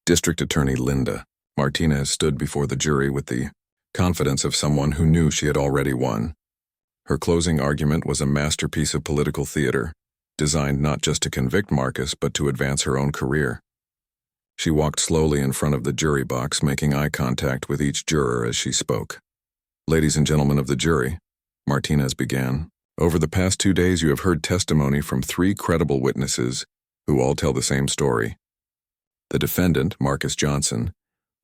District Attorney Linda Martinez stood before the jury with the confidence of someone who knew she had already won. Her closing argument was a masterpiece of political theater, designed not just to convict Marcus but to advance her own career. She walked slowly in front of the jury box, making eye contact with each juror as she spoke. "Ladies and gentlemen of the jury," Martinez began, "over the past 2 days you have heard testimony from 3 credible witnesses who all tell the same story. The defendant, Marcus Johnson,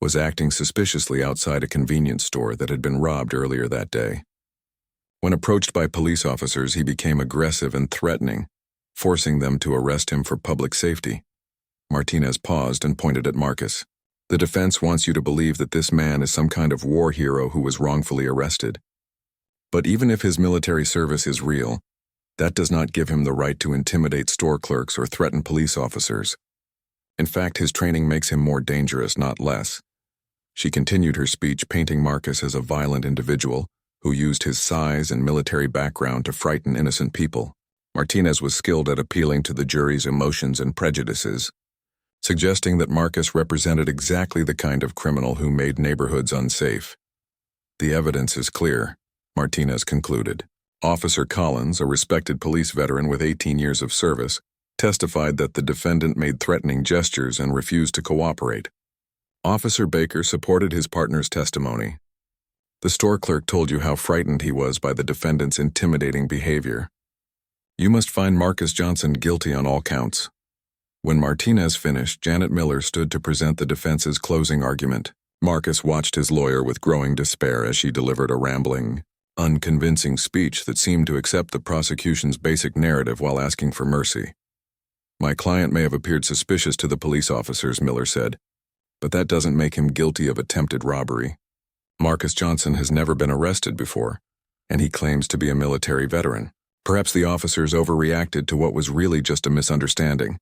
was acting suspiciously outside a convenience store that had been robbed earlier that day. When approached by police officers, he became aggressive and threatening, forcing them to arrest him for public safety." Martinez paused and pointed at Marcus. "The defense wants you to believe that this man is some kind of war hero who was wrongfully arrested. But even if his military service is real, that does not give him the right to intimidate store clerks or threaten police officers. In fact, his training makes him more dangerous, not less." She continued her speech, painting Marcus as a violent individual who used his size and military background to frighten innocent people. Martinez was skilled at appealing to the jury's emotions and prejudices, suggesting that Marcus represented exactly the kind of criminal who made neighborhoods unsafe. "The evidence is clear," Martinez concluded. Officer Collins, a respected police veteran with 18 years of service, testified that the defendant made threatening gestures and refused to cooperate. Officer Baker supported his partner's testimony. The store clerk told you how frightened he was by the defendant's intimidating behavior. You must find Marcus Johnson guilty on all counts. When Martinez finished, Janet Miller stood to present the defense's closing argument. Marcus watched his lawyer with growing despair as she delivered a rambling, unconvincing speech that seemed to accept the prosecution's basic narrative while asking for mercy. My client may have appeared suspicious to the police officers, Miller said, but that doesn't make him guilty of attempted robbery. Marcus Johnson has never been arrested before, and he claims to be a military veteran. Perhaps the officers overreacted to what was really just a misunderstanding.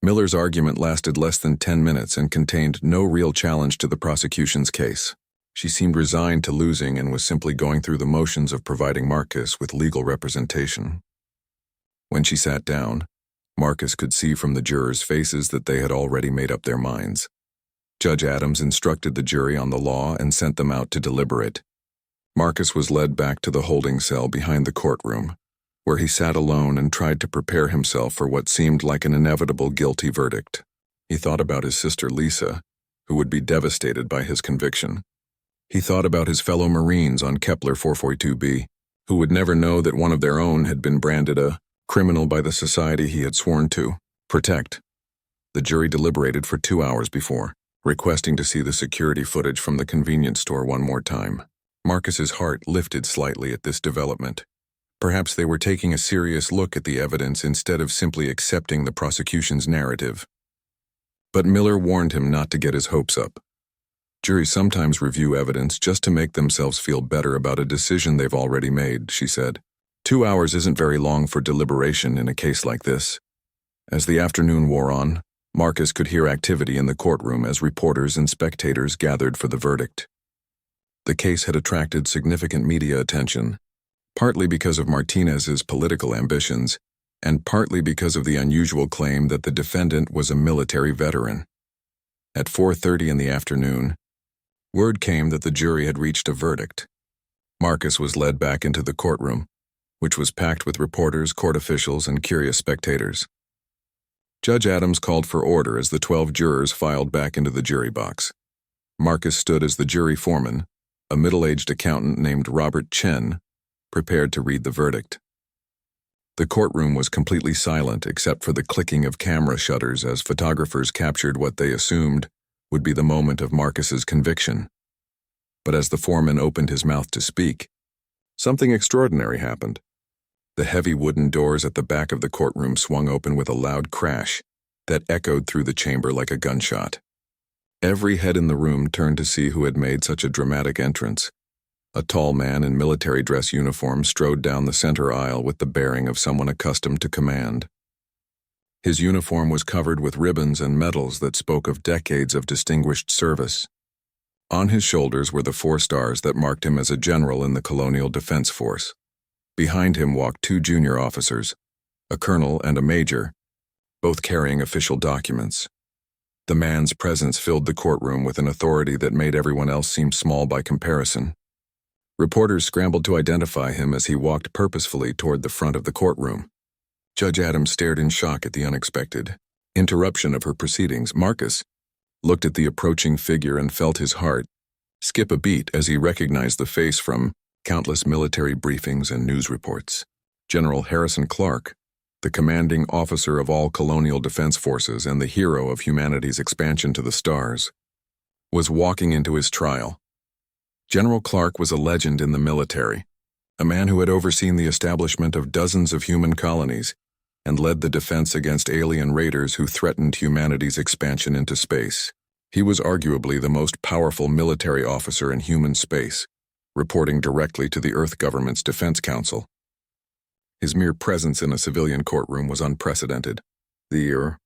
Miller's argument lasted less than 10 minutes and contained no real challenge to the prosecution's case. She seemed resigned to losing and was simply going through the motions of providing Marcus with legal representation. When she sat down, Marcus could see from the jurors' faces that they had already made up their minds. Judge Adams instructed the jury on the law and sent them out to deliberate. Marcus was led back to the holding cell behind the courtroom, where he sat alone and tried to prepare himself for what seemed like an inevitable guilty verdict. He thought about his sister Lisa, who would be devastated by his conviction. He thought about his fellow Marines on Kepler 442b, who would never know that one of their own had been branded a criminal by the society he had sworn to protect. The jury deliberated for 2 hours before, requesting to see the security footage from the convenience store one more time. Marcus's heart lifted slightly at this development. Perhaps they were taking a serious look at the evidence instead of simply accepting the prosecution's narrative. But Miller warned him not to get his hopes up. Juries sometimes review evidence just to make themselves feel better about a decision they've already made, she said. 2 hours isn't very long for deliberation in a case like this. As the afternoon wore on, Marcus could hear activity in the courtroom as reporters and spectators gathered for the verdict. The case had attracted significant media attention, partly because of Martinez's political ambitions, and partly because of the unusual claim that the defendant was a military veteran. At 4:30 in the afternoon, word came that the jury had reached a verdict. Marcus was led back into the courtroom, which was packed with reporters, court officials, and curious spectators. Judge Adams called for order as the 12 jurors filed back into the jury box. Marcus stood as the jury foreman, a middle-aged accountant named Robert Chen, prepared to read the verdict. The courtroom was completely silent except for the clicking of camera shutters as photographers captured what they assumed would be the moment of Marcus's conviction. But as the foreman opened his mouth to speak, something extraordinary happened. The heavy wooden doors at the back of the courtroom swung open with a loud crash that echoed through the chamber like a gunshot. Every head in the room turned to see who had made such a dramatic entrance. A tall man in military dress uniform strode down the center aisle with the bearing of someone accustomed to command. His uniform was covered with ribbons and medals that spoke of decades of distinguished service. On his shoulders were the 4 stars that marked him as a general in the Colonial Defense Force. Behind him walked 2 junior officers, a colonel and a major, both carrying official documents. The man's presence filled the courtroom with an authority that made everyone else seem small by comparison. Reporters scrambled to identify him as he walked purposefully toward the front of the courtroom. Judge Adams stared in shock at the unexpected interruption of her proceedings. Marcus looked at the approaching figure and felt his heart skip a beat as he recognized the face from countless military briefings and news reports. General Harrison Clark, the commanding officer of all colonial defense forces and the hero of humanity's expansion to the stars, was walking into his trial. General Clark was a legend in the military, a man who had overseen the establishment of dozens of human colonies and led the defense against alien raiders who threatened humanity's expansion into space. He was arguably the most powerful military officer in human space, reporting directly to the Earth government's Defense Council. His mere presence in a civilian courtroom was unprecedented. The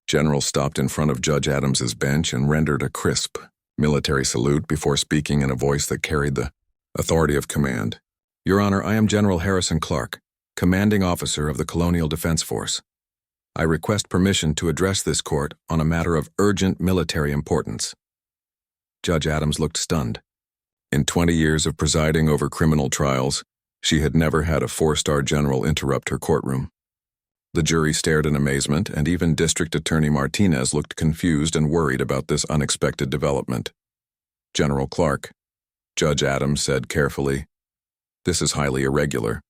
general stopped in front of Judge Adams's bench and rendered a crisp military salute before speaking in a voice that carried the authority of command. Your Honor, I am General Harrison Clark, commanding officer of the Colonial Defense Force. I request permission to address this court on a matter of urgent military importance. Judge Adams looked stunned. In 20 years of presiding over criminal trials, she had never had a 4-star general interrupt her courtroom. The jury stared in amazement, and even District Attorney Martinez looked confused and worried about this unexpected development. General Clark, Judge Adams said carefully. "This is highly irregular.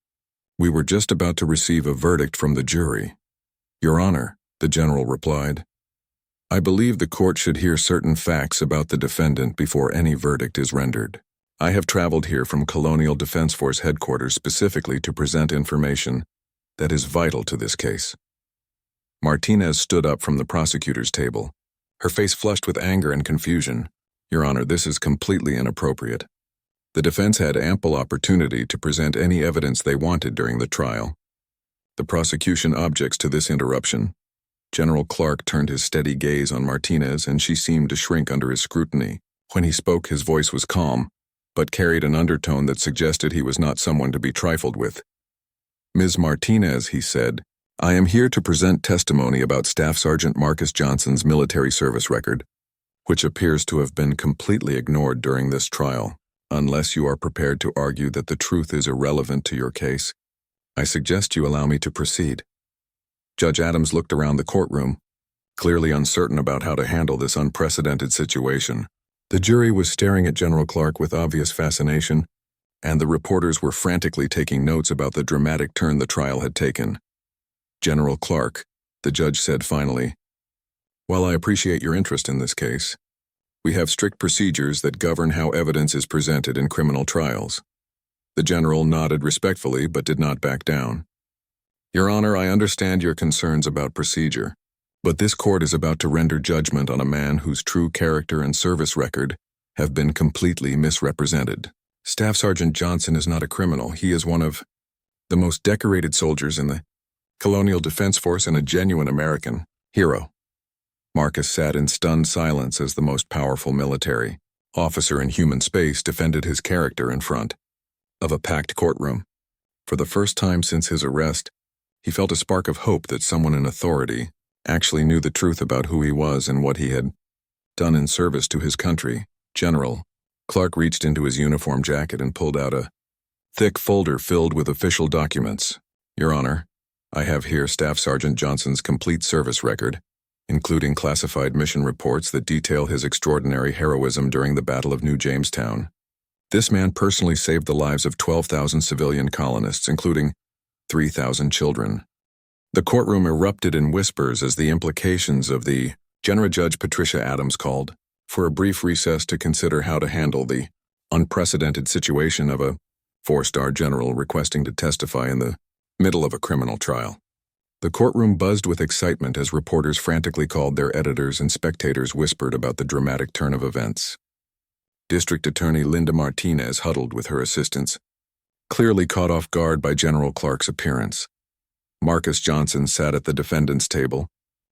We were just about to receive a verdict from the jury." "Your Honor," the general replied, "I believe the court should hear certain facts about the defendant before any verdict is rendered. I have traveled here from Colonial Defense Force headquarters specifically to present information that is vital to this case." Martinez stood up from the prosecutor's table, her face flushed with anger and confusion. "Your Honor, this is completely inappropriate. The defense had ample opportunity to present any evidence they wanted during the trial. The prosecution objects to this interruption." General Clark turned his steady gaze on Martinez, and she seemed to shrink under his scrutiny. When he spoke, his voice was calm, but carried an undertone that suggested he was not someone to be trifled with. "Ms. Martinez," he said, "I am here to present testimony about Staff Sergeant Marcus Johnson's military service record, which appears to have been completely ignored during this trial. Unless you are prepared to argue that the truth is irrelevant to your case, I suggest you allow me to proceed." Judge Adams looked around the courtroom, clearly uncertain about how to handle this unprecedented situation. The jury was staring at General Clark with obvious fascination, and the reporters were frantically taking notes about the dramatic turn the trial had taken. "General Clark," the judge said finally, "while I appreciate your interest in this case, we have strict procedures that govern how evidence is presented in criminal trials." The general nodded respectfully but did not back down. "Your Honor, I understand your concerns about procedure, but this court is about to render judgment on a man whose true character and service record have been completely misrepresented. Staff Sergeant Johnson is not a criminal. He is one of the most decorated soldiers in the Colonial Defense Force and a genuine American hero." Marcus sat in stunned silence as the most powerful military officer in human space defended his character in front of a packed courtroom. For the first time since his arrest, he felt a spark of hope that someone in authority actually knew the truth about who he was and what he had done in service to his country. General Clark reached into his uniform jacket and pulled out a thick folder filled with official documents. "Your Honor, I have here Staff Sergeant Johnson's complete service record, including classified mission reports that detail his extraordinary heroism during the Battle of New Jamestown. This man personally saved the lives of 12,000 civilian colonists, including 3,000 children." The courtroom erupted in whispers as the implications of the Judge Patricia Adams called for a brief recess to consider how to handle the unprecedented situation of a four-star general requesting to testify in the middle of a criminal trial. The courtroom buzzed with excitement as reporters frantically called their editors and spectators whispered about the dramatic turn of events. District Attorney Linda Martinez huddled with her assistants, clearly caught off guard by General Clark's appearance. Marcus Johnson sat at the defendant's table,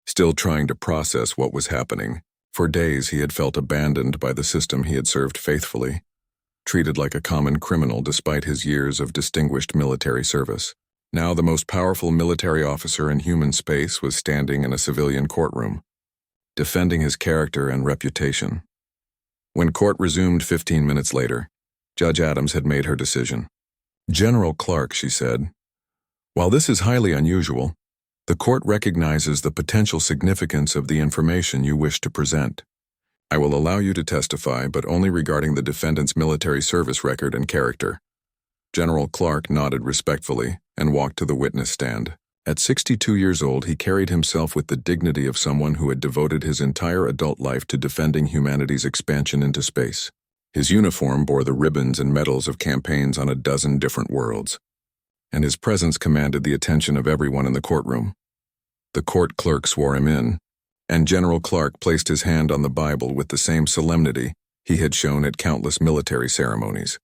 still trying to process what was happening. For days he had felt abandoned by the system he had served faithfully, treated like a common criminal despite his years of distinguished military service. Now the most powerful military officer in human space was standing in a civilian courtroom, defending his character and reputation. When court resumed 15 minutes later, Judge Adams had made her decision. "General Clark," she said, "while this is highly unusual, the court recognizes the potential significance of the information you wish to present. I will allow you to testify, but only regarding the defendant's military service record and character." General Clark nodded respectfully and walked to the witness stand. At 62 years old, he carried himself with the dignity of someone who had devoted his entire adult life to defending humanity's expansion into space. His uniform bore the ribbons and medals of campaigns on a dozen different worlds, and his presence commanded the attention of everyone in the courtroom. The court clerk swore him in, and General Clark placed his hand on the Bible with the same solemnity he had shown at countless military ceremonies.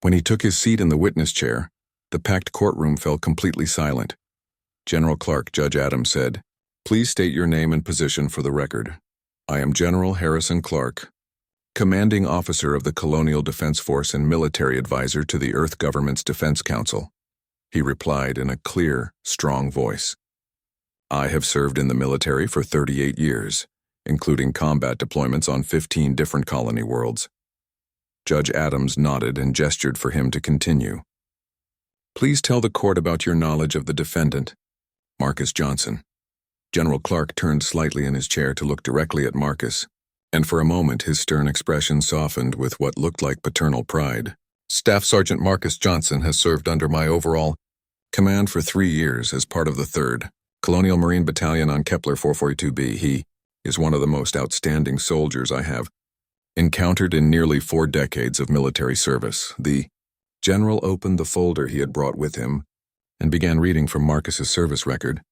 When he took his seat in the witness chair, the packed courtroom fell completely silent. General Clark, Judge Adams said, "Please state your name and position for the record." "I am General Harrison Clark, Commanding Officer of the Colonial Defense Force and Military Advisor to the Earth Government's Defense Council," he replied in a clear, strong voice. "I have served in the military for 38 years, including combat deployments on 15 different colony worlds." Judge Adams nodded and gestured for him to continue. "Please tell the court about your knowledge of the defendant, Marcus Johnson." General Clark turned slightly in his chair to look directly at Marcus. and for a moment his stern expression softened with what looked like paternal pride. Staff Sergeant Marcus Johnson has served under my overall command for 3 years as part of the 3rd Colonial Marine Battalion on Kepler 442B. He is one of the most outstanding soldiers I have encountered in nearly 4 decades of military service. The general opened the folder he had brought with him and began reading from Marcus's service record.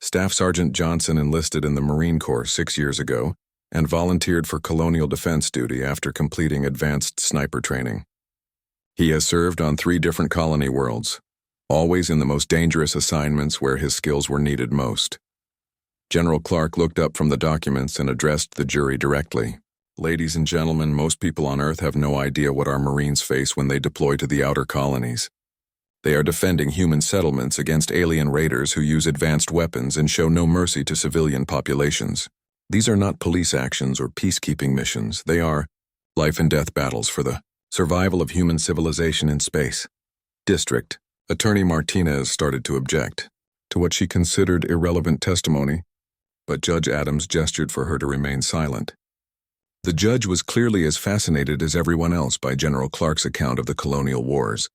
Staff Sergeant Johnson enlisted in the Marine Corps 6 years ago and volunteered for colonial defense duty after completing advanced sniper training. He has served on 3 different colony worlds, always in the most dangerous assignments where his skills were needed most. General Clark looked up from the documents and addressed the jury directly. Ladies and gentlemen, most people on Earth have no idea what our Marines face when they deploy to the outer colonies. They are defending human settlements against alien raiders who use advanced weapons and show no mercy to civilian populations. These are not police actions or peacekeeping missions. They are life and death battles for the survival of human civilization in space. District Attorney Martinez started to object to what she considered irrelevant testimony, but Judge Adams gestured for her to remain silent. The judge was clearly as fascinated as everyone else by General Clark's account of the colonial wars.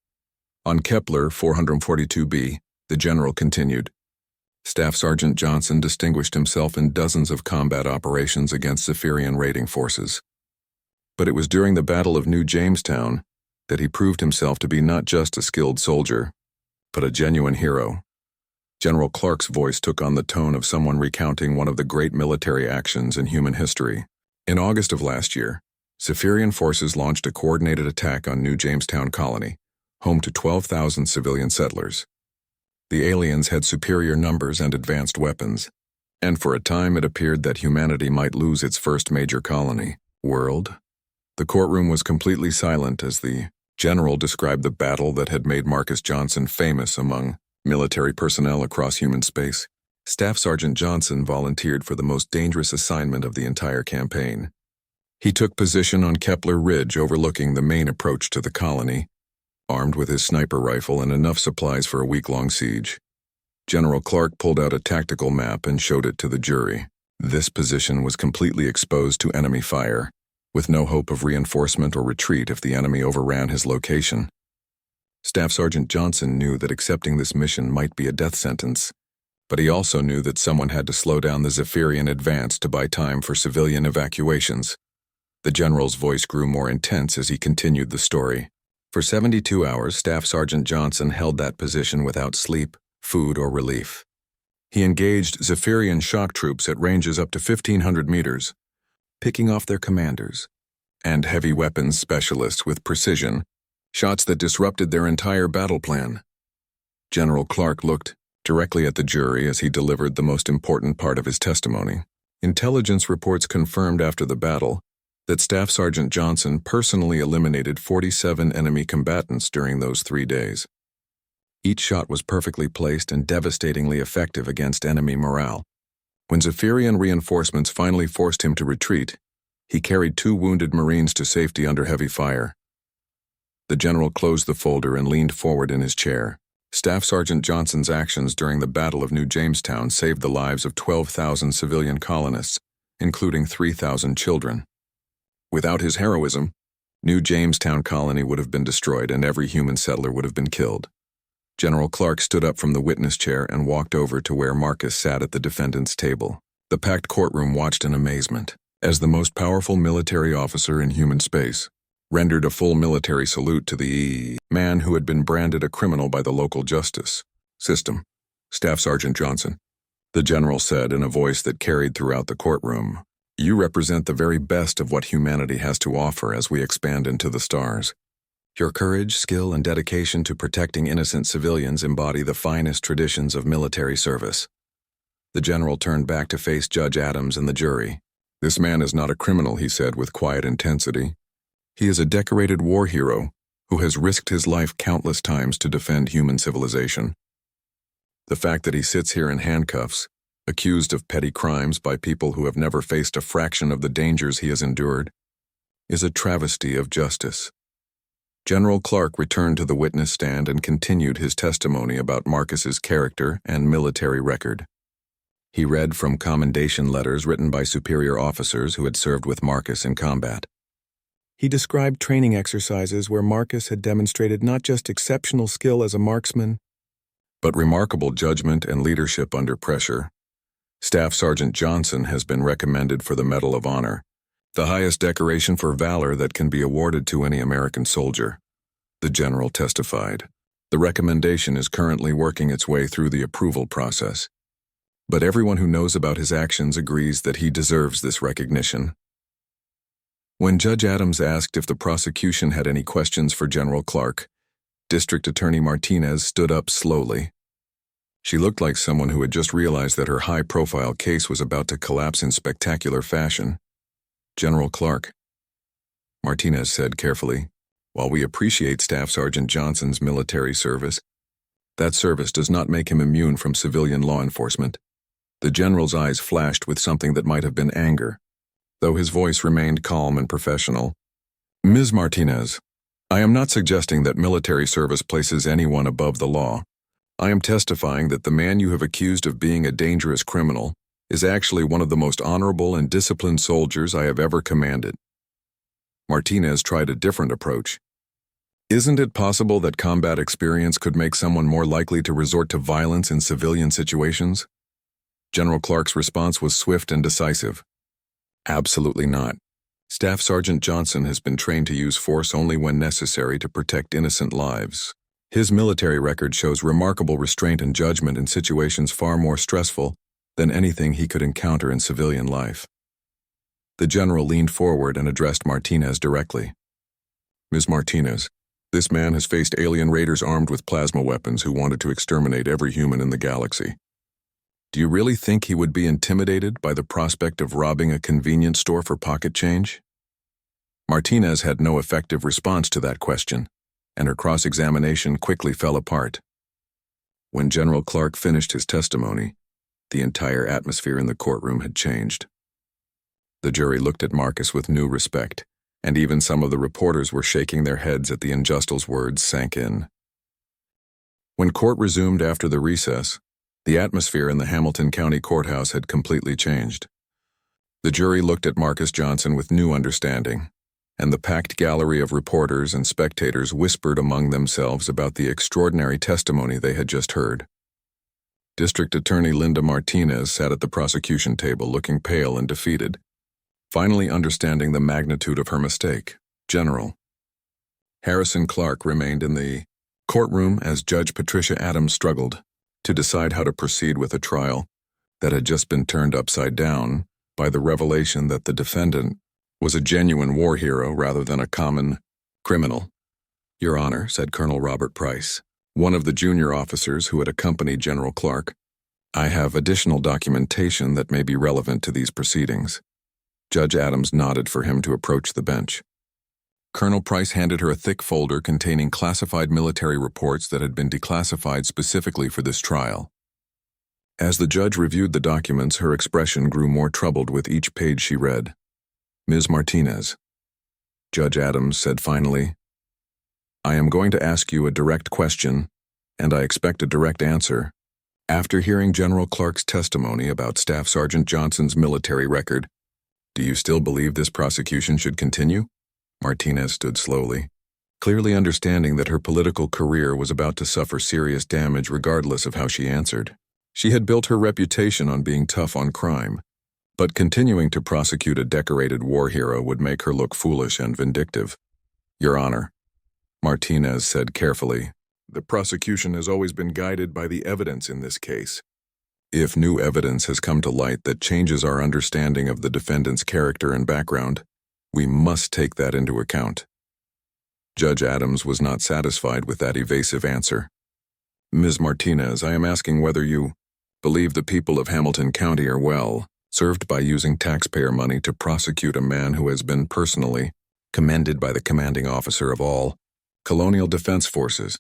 On Kepler 442B, the general continued, Staff Sergeant Johnson distinguished himself in dozens of combat operations against Zephyrian raiding forces. But it was during the Battle of New Jamestown that he proved himself to be not just a skilled soldier, but a genuine hero. General Clark's voice took on the tone of someone recounting one of the great military actions in human history. In August of last year, Zephyrian forces launched a coordinated attack on New Jamestown Colony, home to 12,000 civilian settlers. The aliens had superior numbers and advanced weapons, and for a time it appeared that humanity might lose its first major colony. World? The courtroom was completely silent as the general described the battle that had made Marcus Johnson famous among military personnel across human space. Staff Sergeant Johnson volunteered for the most dangerous assignment of the entire campaign. He took position on Kepler Ridge overlooking the main approach to the colony, armed with his sniper rifle and enough supplies for a week-long siege. General Clark pulled out a tactical map and showed it to the jury. This position was completely exposed to enemy fire, with no hope of reinforcement or retreat if the enemy overran his location. Staff Sergeant Johnson knew that accepting this mission might be a death sentence, but he also knew that someone had to slow down the Zephyrian advance to buy time for civilian evacuations. The general's voice grew more intense as he continued the story. For 72 hours, Staff Sergeant Johnson held that position without sleep, food, or relief. He engaged Zephyrian shock troops at ranges up to 1,500 meters, picking off their commanders, and heavy weapons specialists with precision, shots that disrupted their entire battle plan. General Clark looked directly at the jury as he delivered the most important part of his testimony. Intelligence reports confirmed after the battle that Staff Sergeant Johnson personally eliminated 47 enemy combatants during those 3 days. Each shot was perfectly placed and devastatingly effective against enemy morale. When Zephyrian reinforcements finally forced him to retreat, he carried 2 wounded Marines to safety under heavy fire. The general closed the folder and leaned forward in his chair. Staff Sergeant Johnson's actions during the Battle of New Jamestown saved the lives of 12,000 civilian colonists, including 3,000 children. Without his heroism, New Jamestown Colony would have been destroyed and every human settler would have been killed. General Clark stood up from the witness chair and walked over to where Marcus sat at the defendant's table. The packed courtroom watched in amazement, as the most powerful military officer in human space rendered a full military salute to the man who had been branded a criminal by the local justice system. Staff Sergeant Johnson, the general said in a voice that carried throughout the courtroom, you represent the very best of what humanity has to offer as we expand into the stars. Your courage, skill, and dedication to protecting innocent civilians embody the finest traditions of military service. The general turned back to face Judge Adams and the jury. This man is not a criminal, he said with quiet intensity. He is a decorated war hero who has risked his life countless times to defend human civilization. The fact that he sits here in handcuffs, accused of petty crimes by people who have never faced a fraction of the dangers he has endured, is a travesty of justice. General Clark returned to the witness stand and continued his testimony about Marcus's character and military record. He read from commendation letters written by superior officers who had served with Marcus in combat. He described training exercises where Marcus had demonstrated not just exceptional skill as a marksman, but remarkable judgment and leadership under pressure. Staff Sergeant Johnson has been recommended for the Medal of Honor, the highest decoration for valor that can be awarded to any American soldier. The general testified. The recommendation is currently working its way through the approval process. But everyone who knows about his actions agrees that he deserves this recognition. When Judge Adams asked if the prosecution had any questions for General Clark, District Attorney Martinez stood up slowly. She looked like someone who had just realized that her high-profile case was about to collapse in spectacular fashion. General Clark, Martinez said carefully, while we appreciate Staff Sergeant Johnson's military service, that service does not make him immune from civilian law enforcement. The general's eyes flashed with something that might have been anger, though his voice remained calm and professional. Ms. Martinez, I am not suggesting that military service places anyone above the law. I am testifying that the man you have accused of being a dangerous criminal is actually one of the most honorable and disciplined soldiers I have ever commanded. Martinez tried a different approach. Isn't it possible that combat experience could make someone more likely to resort to violence in civilian situations? General Clark's response was swift and decisive. Absolutely not. Staff Sergeant Johnson has been trained to use force only when necessary to protect innocent lives. His military record shows remarkable restraint and judgment in situations far more stressful than anything he could encounter in civilian life. The general leaned forward and addressed Martinez directly. Ms. Martinez, this man has faced alien raiders armed with plasma weapons who wanted to exterminate every human in the galaxy. Do you really think he would be intimidated by the prospect of robbing a convenience store for pocket change? Martinez had no effective response to that question, and her cross-examination quickly fell apart. When General Clark finished his testimony, the entire atmosphere in the courtroom had changed. The jury looked at Marcus with new respect, and even some of the reporters were shaking their heads as the injustal's words sank in. When court resumed after the recess, the atmosphere in the Hamilton County Courthouse had completely changed. The jury looked at Marcus Johnson with new understanding, and the packed gallery of reporters and spectators whispered among themselves about the extraordinary testimony they had just heard. District Attorney Linda Martinez sat at the prosecution table looking pale and defeated, finally understanding the magnitude of her mistake. General Harrison Clark remained in the courtroom as Judge Patricia Adams struggled to decide how to proceed with a trial that had just been turned upside down by the revelation that the defendant was a genuine war hero rather than a common criminal. Your Honor, said Colonel Robert Price, one of the junior officers who had accompanied General Clark, I have additional documentation that may be relevant to these proceedings. Judge Adams nodded for him to approach the bench. Colonel Price handed her a thick folder containing classified military reports that had been declassified specifically for this trial. As the judge reviewed the documents, her expression grew more troubled with each page she read. Ms. Martinez, Judge Adams said finally, I am going to ask you a direct question, and I expect a direct answer. After hearing General Clark's testimony about Staff Sergeant Johnson's military record, do you still believe this prosecution should continue? Martinez stood slowly, clearly understanding that her political career was about to suffer serious damage regardless of how she answered. She had built her reputation on being tough on crime, but continuing to prosecute a decorated war hero would make her look foolish and vindictive. Your Honor, Martinez said carefully, the prosecution has always been guided by the evidence in this case. If new evidence has come to light that changes our understanding of the defendant's character and background, we must take that into account. Judge Adams was not satisfied with that evasive answer. Ms. Martinez, I am asking whether you believe the people of Hamilton County are well served by using taxpayer money to prosecute a man who has been personally commended by the commanding officer of all Colonial Defense Forces.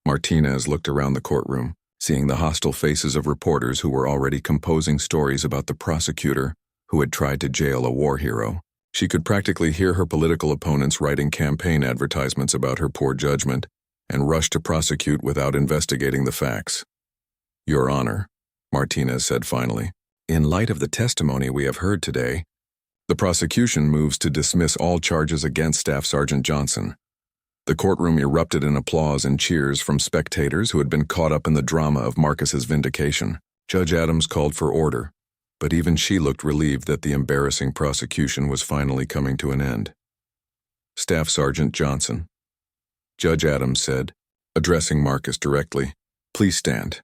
Martinez looked around the courtroom, seeing the hostile faces of reporters who were already composing stories about the prosecutor who had tried to jail a war hero. She could practically hear her political opponents writing campaign advertisements about her poor judgment and rush to prosecute without investigating the facts. Your Honor, Martinez said finally, In light of the testimony we have heard today, the prosecution moves to dismiss all charges against Staff Sergeant Johnson. The courtroom erupted in applause and cheers from spectators who had been caught up in the drama of Marcus's vindication. Judge Adams called for order, but even she looked relieved that the embarrassing prosecution was finally coming to an end. Staff Sergeant Johnson, Judge Adams said, addressing Marcus directly, "Please stand."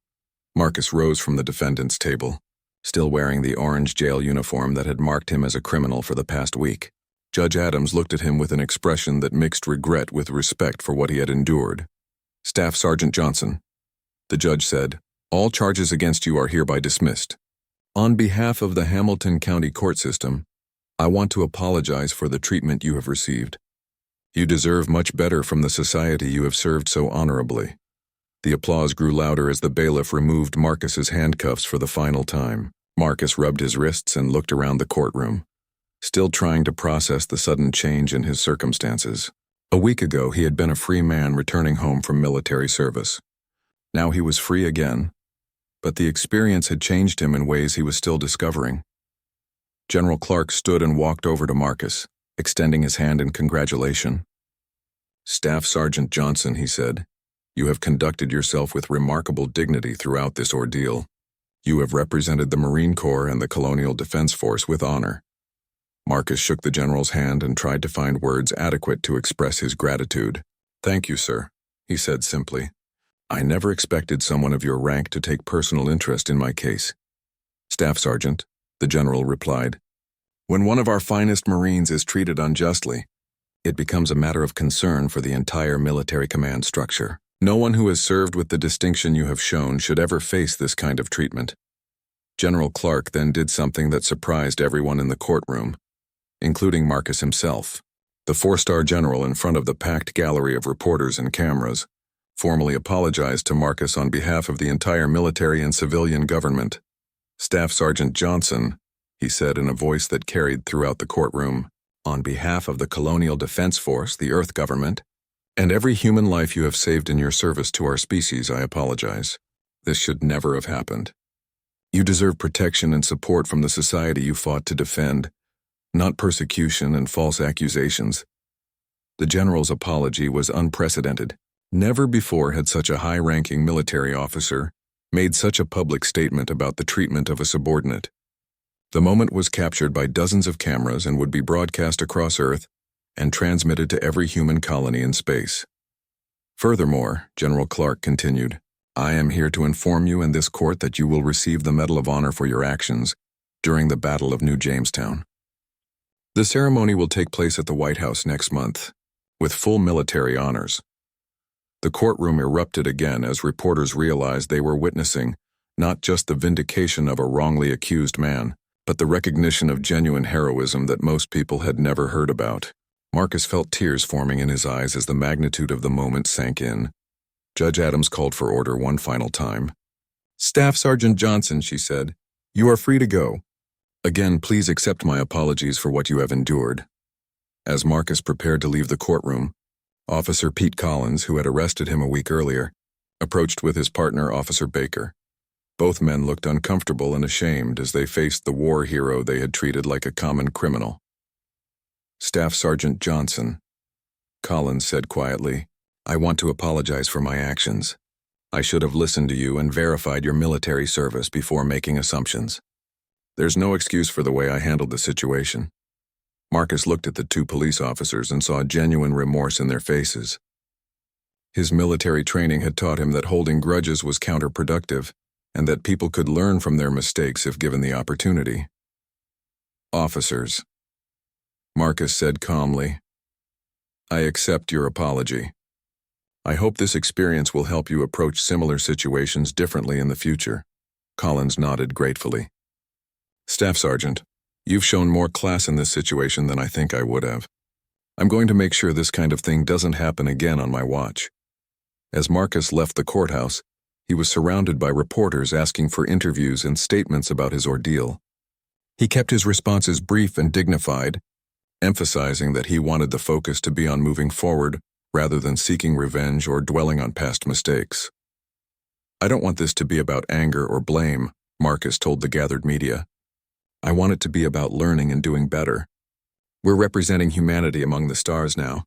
Marcus rose from the defendant's table, still wearing the orange jail uniform that had marked him as a criminal for the past week. Judge Adams looked at him with an expression that mixed regret with respect for what he had endured. "Staff Sergeant Johnson," the judge said, "all charges against you are hereby dismissed. On behalf of the Hamilton County court system, I want to apologize for the treatment you have received. You deserve much better from the society you have served so honorably." The applause grew louder as the bailiff removed Marcus's handcuffs for the final time. Marcus rubbed his wrists and looked around the courtroom, still trying to process the sudden change in his circumstances. A week ago, he had been a free man returning home from military service. Now he was free again, but the experience had changed him in ways he was still discovering. General Clark stood and walked over to Marcus, extending his hand in congratulation. "Staff Sergeant Johnson," he said, "you have conducted yourself with remarkable dignity throughout this ordeal. You have represented the Marine Corps and the Colonial Defense Force with honor." Marcus shook the general's hand and tried to find words adequate to express his gratitude. "Thank you, sir," he said simply. "I never expected someone of your rank to take personal interest in my case." "Staff Sergeant," the general replied, "when one of our finest Marines is treated unjustly, it becomes a matter of concern for the entire military command structure. No one who has served with the distinction you have shown should ever face this kind of treatment." General Clark then did something that surprised everyone in the courtroom, including Marcus himself. The four-star general, in front of the packed gallery of reporters and cameras, formally apologized to Marcus on behalf of the entire military and civilian government. "Staff Sergeant Johnson," he said in a voice that carried throughout the courtroom, "on behalf of the Colonial Defense Force, the Earth government, and every human life you have saved in your service to our species, I apologize. This should never have happened. You deserve protection and support from the society you fought to defend, not persecution and false accusations." The general's apology was unprecedented. Never before had such a high-ranking military officer made such a public statement about the treatment of a subordinate. The moment was captured by dozens of cameras and would be broadcast across Earth and transmitted to every human colony in space. "Furthermore," General Clark continued, "I am here to inform you in this court that you will receive the Medal of Honor for your actions during the Battle of New Jamestown. The ceremony will take place at the White House next month, with full military honors." The courtroom erupted again as reporters realized they were witnessing not just the vindication of a wrongly accused man, but the recognition of genuine heroism that most people had never heard about. Marcus felt tears forming in his eyes as the magnitude of the moment sank in. Judge Adams called for order one final time. "Staff Sergeant Johnson," she said, "you are free to go. Again, please accept my apologies for what you have endured." As Marcus prepared to leave the courtroom, Officer Pete Collins, who had arrested him a week earlier, approached with his partner, Officer Baker. Both men looked uncomfortable and ashamed as they faced the war hero they had treated like a common criminal. "Staff Sergeant Johnson," Collins said quietly, "I want to apologize for my actions. I should have listened to you and verified your military service before making assumptions. There's no excuse for the way I handled the situation." Marcus looked at the two police officers and saw genuine remorse in their faces. His military training had taught him that holding grudges was counterproductive, and that people could learn from their mistakes if given the opportunity. "Officers," Marcus said calmly, "I accept your apology. I hope this experience will help you approach similar situations differently in the future." Collins nodded gratefully. "Staff Sergeant, you've shown more class in this situation than I think I would have. I'm going to make sure this kind of thing doesn't happen again on my watch." As Marcus left the courthouse, he was surrounded by reporters asking for interviews and statements about his ordeal. He kept his responses brief and dignified, emphasizing that he wanted the focus to be on moving forward rather than seeking revenge or dwelling on past mistakes. "I don't want this to be about anger or blame," Marcus told the gathered media. "I want it to be about learning and doing better. We're representing humanity among the stars now,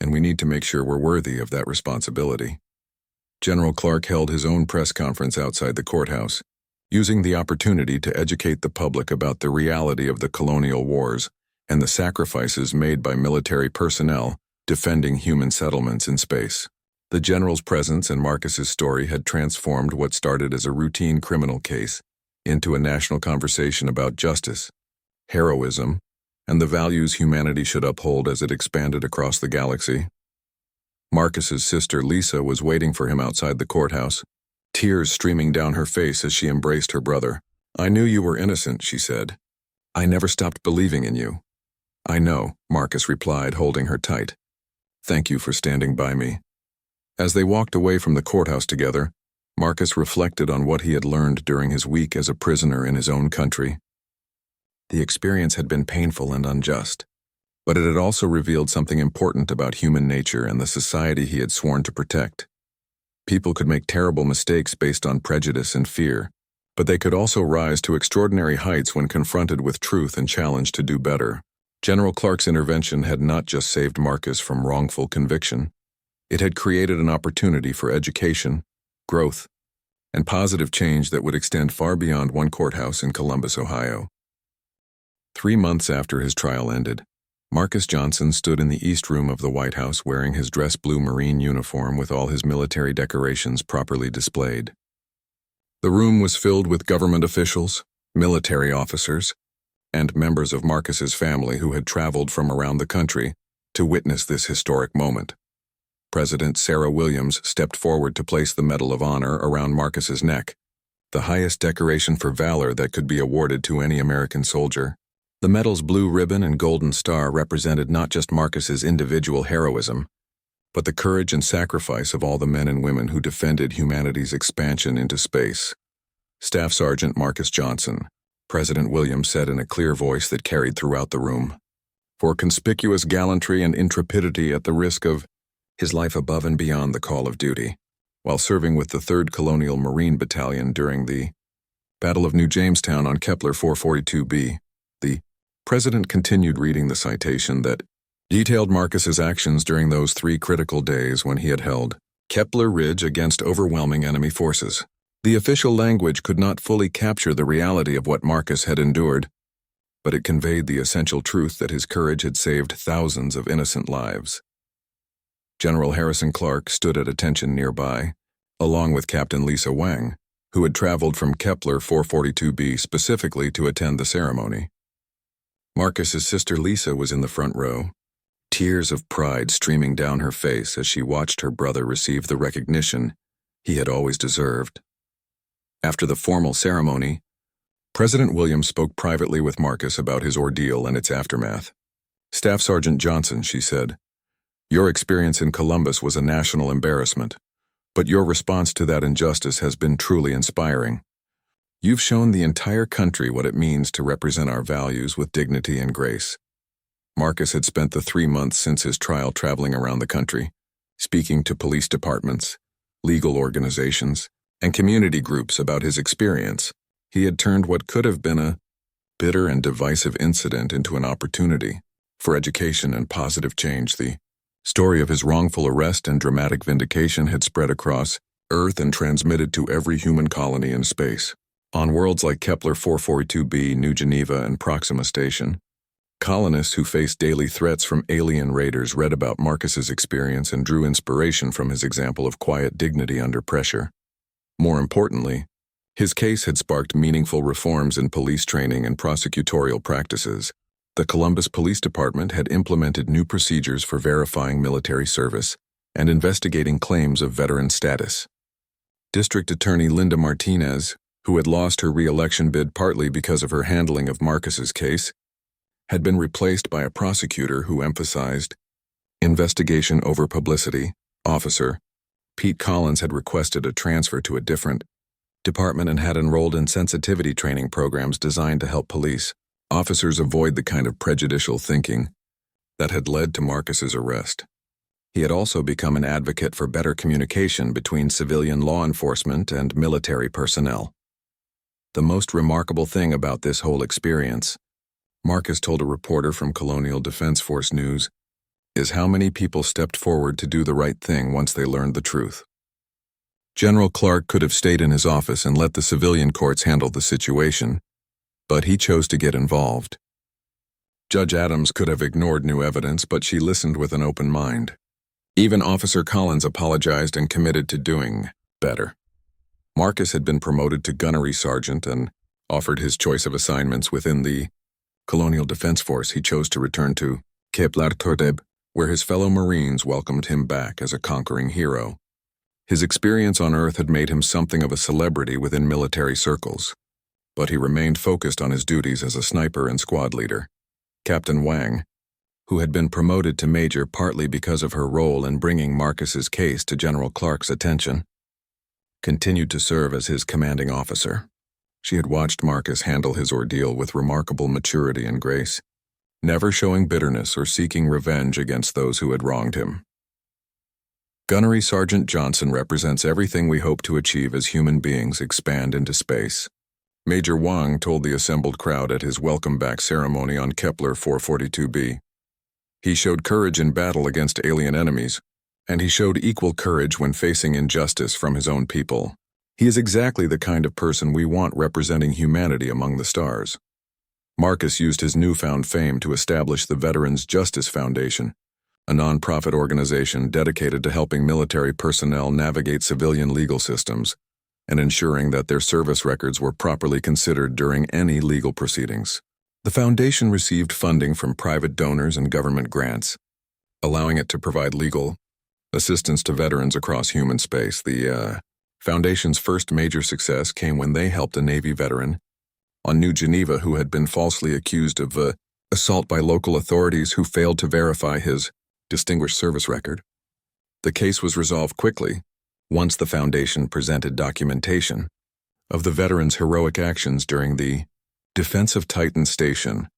and we need to make sure we're worthy of that responsibility." General Clark held his own press conference outside the courthouse, using the opportunity to educate the public about the reality of the colonial wars and the sacrifices made by military personnel defending human settlements in space. The general's presence and Marcus's story had transformed what started as a routine criminal case into a national conversation about justice, heroism, and the values humanity should uphold as it expanded across the galaxy. Marcus's sister Lisa was waiting for him outside the courthouse, tears streaming down her face as she embraced her brother. "I knew you were innocent," she said. "I never stopped believing in you." "I know," Marcus replied, holding her tight. "Thank you for standing by me." As they walked away from the courthouse together, Marcus reflected on what he had learned during his week as a prisoner in his own country. The experience had been painful and unjust, but it had also revealed something important about human nature and the society he had sworn to protect. People could make terrible mistakes based on prejudice and fear, but they could also rise to extraordinary heights when confronted with truth and challenged to do better. General Clark's intervention had not just saved Marcus from wrongful conviction. It had created an opportunity for education, growth, and positive change that would extend far beyond one courthouse in Columbus, Ohio. 3 months after his trial ended, Marcus Johnson stood in the East Room of the White House wearing his dress blue Marine uniform with all his military decorations properly displayed. The room was filled with government officials, military officers, and members of Marcus's family who had traveled from around the country to witness this historic moment. President Sarah Williams stepped forward to place the Medal of Honor around Marcus's neck, the highest decoration for valor that could be awarded to any American soldier. The medal's blue ribbon and golden star represented not just Marcus's individual heroism, but the courage and sacrifice of all the men and women who defended humanity's expansion into space. Staff Sergeant Marcus Johnson, President Williams said in a clear voice that carried throughout the room, "For conspicuous gallantry and intrepidity at the risk of his life above and beyond the call of duty, while serving with the 3rd Colonial Marine Battalion during the Battle of New Jamestown on Kepler 442b, the President continued reading the citation that detailed Marcus's actions during those 3 critical days when he had held Kepler Ridge against overwhelming enemy forces. The official language could not fully capture the reality of what Marcus had endured, but it conveyed the essential truth that his courage had saved thousands of innocent lives. General Harrison Clark stood at attention nearby, along with Captain Lisa Wang, who had traveled from Kepler 442b specifically to attend the ceremony. Marcus's sister Lisa was in the front row, tears of pride streaming down her face as she watched her brother receive the recognition he had always deserved. After the formal ceremony, President Williams spoke privately with Marcus about his ordeal and its aftermath. "Staff Sergeant Johnson," she said, "your experience in Columbus was a national embarrassment, but your response to that injustice has been truly inspiring. You've shown the entire country what it means to represent our values with dignity and grace." Marcus had spent the 3 months since his trial traveling around the country, speaking to police departments, legal organizations, and community groups about his experience. He had turned what could have been a bitter and divisive incident into an opportunity for education and positive change. The story of his wrongful arrest and dramatic vindication had spread across Earth and transmitted to every human colony in space. On worlds like Kepler 442b, New Geneva, and Proxima Station, colonists who faced daily threats from alien raiders read about Marcus's experience and drew inspiration from his example of quiet dignity under pressure. More importantly, his case had sparked meaningful reforms in police training and prosecutorial practices. The Columbus Police Department had implemented new procedures for verifying military service and investigating claims of veteran status. District Attorney Linda Martinez, who had lost her re-election bid partly because of her handling of Marcus's case, had been replaced by a prosecutor who emphasized investigation over publicity. Officer Pete Collins had requested a transfer to a different department and had enrolled in sensitivity training programs designed to help police officers avoid the kind of prejudicial thinking that had led to Marcus's arrest. He had also become an advocate for better communication between civilian law enforcement and military personnel. The most remarkable thing about this whole experience, Marcus told a reporter from Colonial Defense Force News, is how many people stepped forward to do the right thing once they learned the truth. General Clark could have stayed in his office and let the civilian courts handle the situation, but he chose to get involved. Judge Adams could have ignored new evidence, but she listened with an open mind. Even Officer Collins apologized and committed to doing better. Marcus had been promoted to gunnery sergeant and offered his choice of assignments within the Colonial Defense Force. He chose to return to Cape Lartordeb, where his fellow Marines welcomed him back as a conquering hero. His experience on Earth had made him something of a celebrity within military circles, but he remained focused on his duties as a sniper and squad leader. Captain Wang, who had been promoted to major partly because of her role in bringing Marcus's case to General Clark's attention, continued to serve as his commanding officer. She had watched Marcus handle his ordeal with remarkable maturity and grace, never showing bitterness or seeking revenge against those who had wronged him. Gunnery Sergeant Johnson represents everything we hope to achieve as human beings expand into space. Major Wang told the assembled crowd at his welcome-back ceremony on Kepler 442b. He showed courage in battle against alien enemies, and he showed equal courage when facing injustice from his own people. He is exactly the kind of person we want representing humanity among the stars. Marcus used his newfound fame to establish the Veterans Justice Foundation, a non-profit organization dedicated to helping military personnel navigate civilian legal systems and ensuring that their service records were properly considered during any legal proceedings. The foundation received funding from private donors and government grants, allowing it to provide legal assistance to veterans across human space. The foundation's first major success came when they helped a Navy veteran on New Geneva who had been falsely accused of assault by local authorities who failed to verify his distinguished service record. The case was resolved quickly once the foundation presented documentation of the veteran's heroic actions during the defense of Titan Station.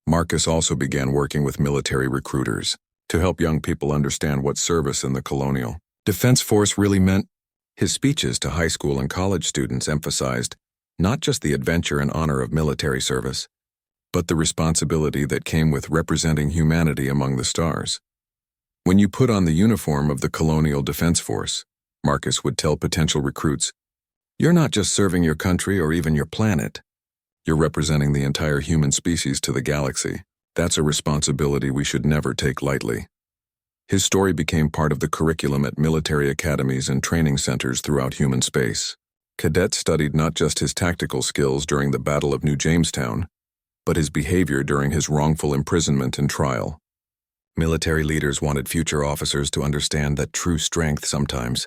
Marcus also began working with military recruiters to help young people understand what service in the Colonial Defense Force really meant. His speeches to high school and college students emphasized not just the adventure and honor of military service, but the responsibility that came with representing humanity among the stars. When you put on the uniform of the Colonial Defense Force, Marcus would tell potential recruits, you're not just serving your country or even your planet. You're representing the entire human species to the galaxy. That's a responsibility we should never take lightly. His story became part of the curriculum at military academies and training centers throughout human space. Cadets studied not just his tactical skills during the Battle of New Jamestown, but his behavior during his wrongful imprisonment and trial. Military leaders wanted future officers to understand that true strength sometimes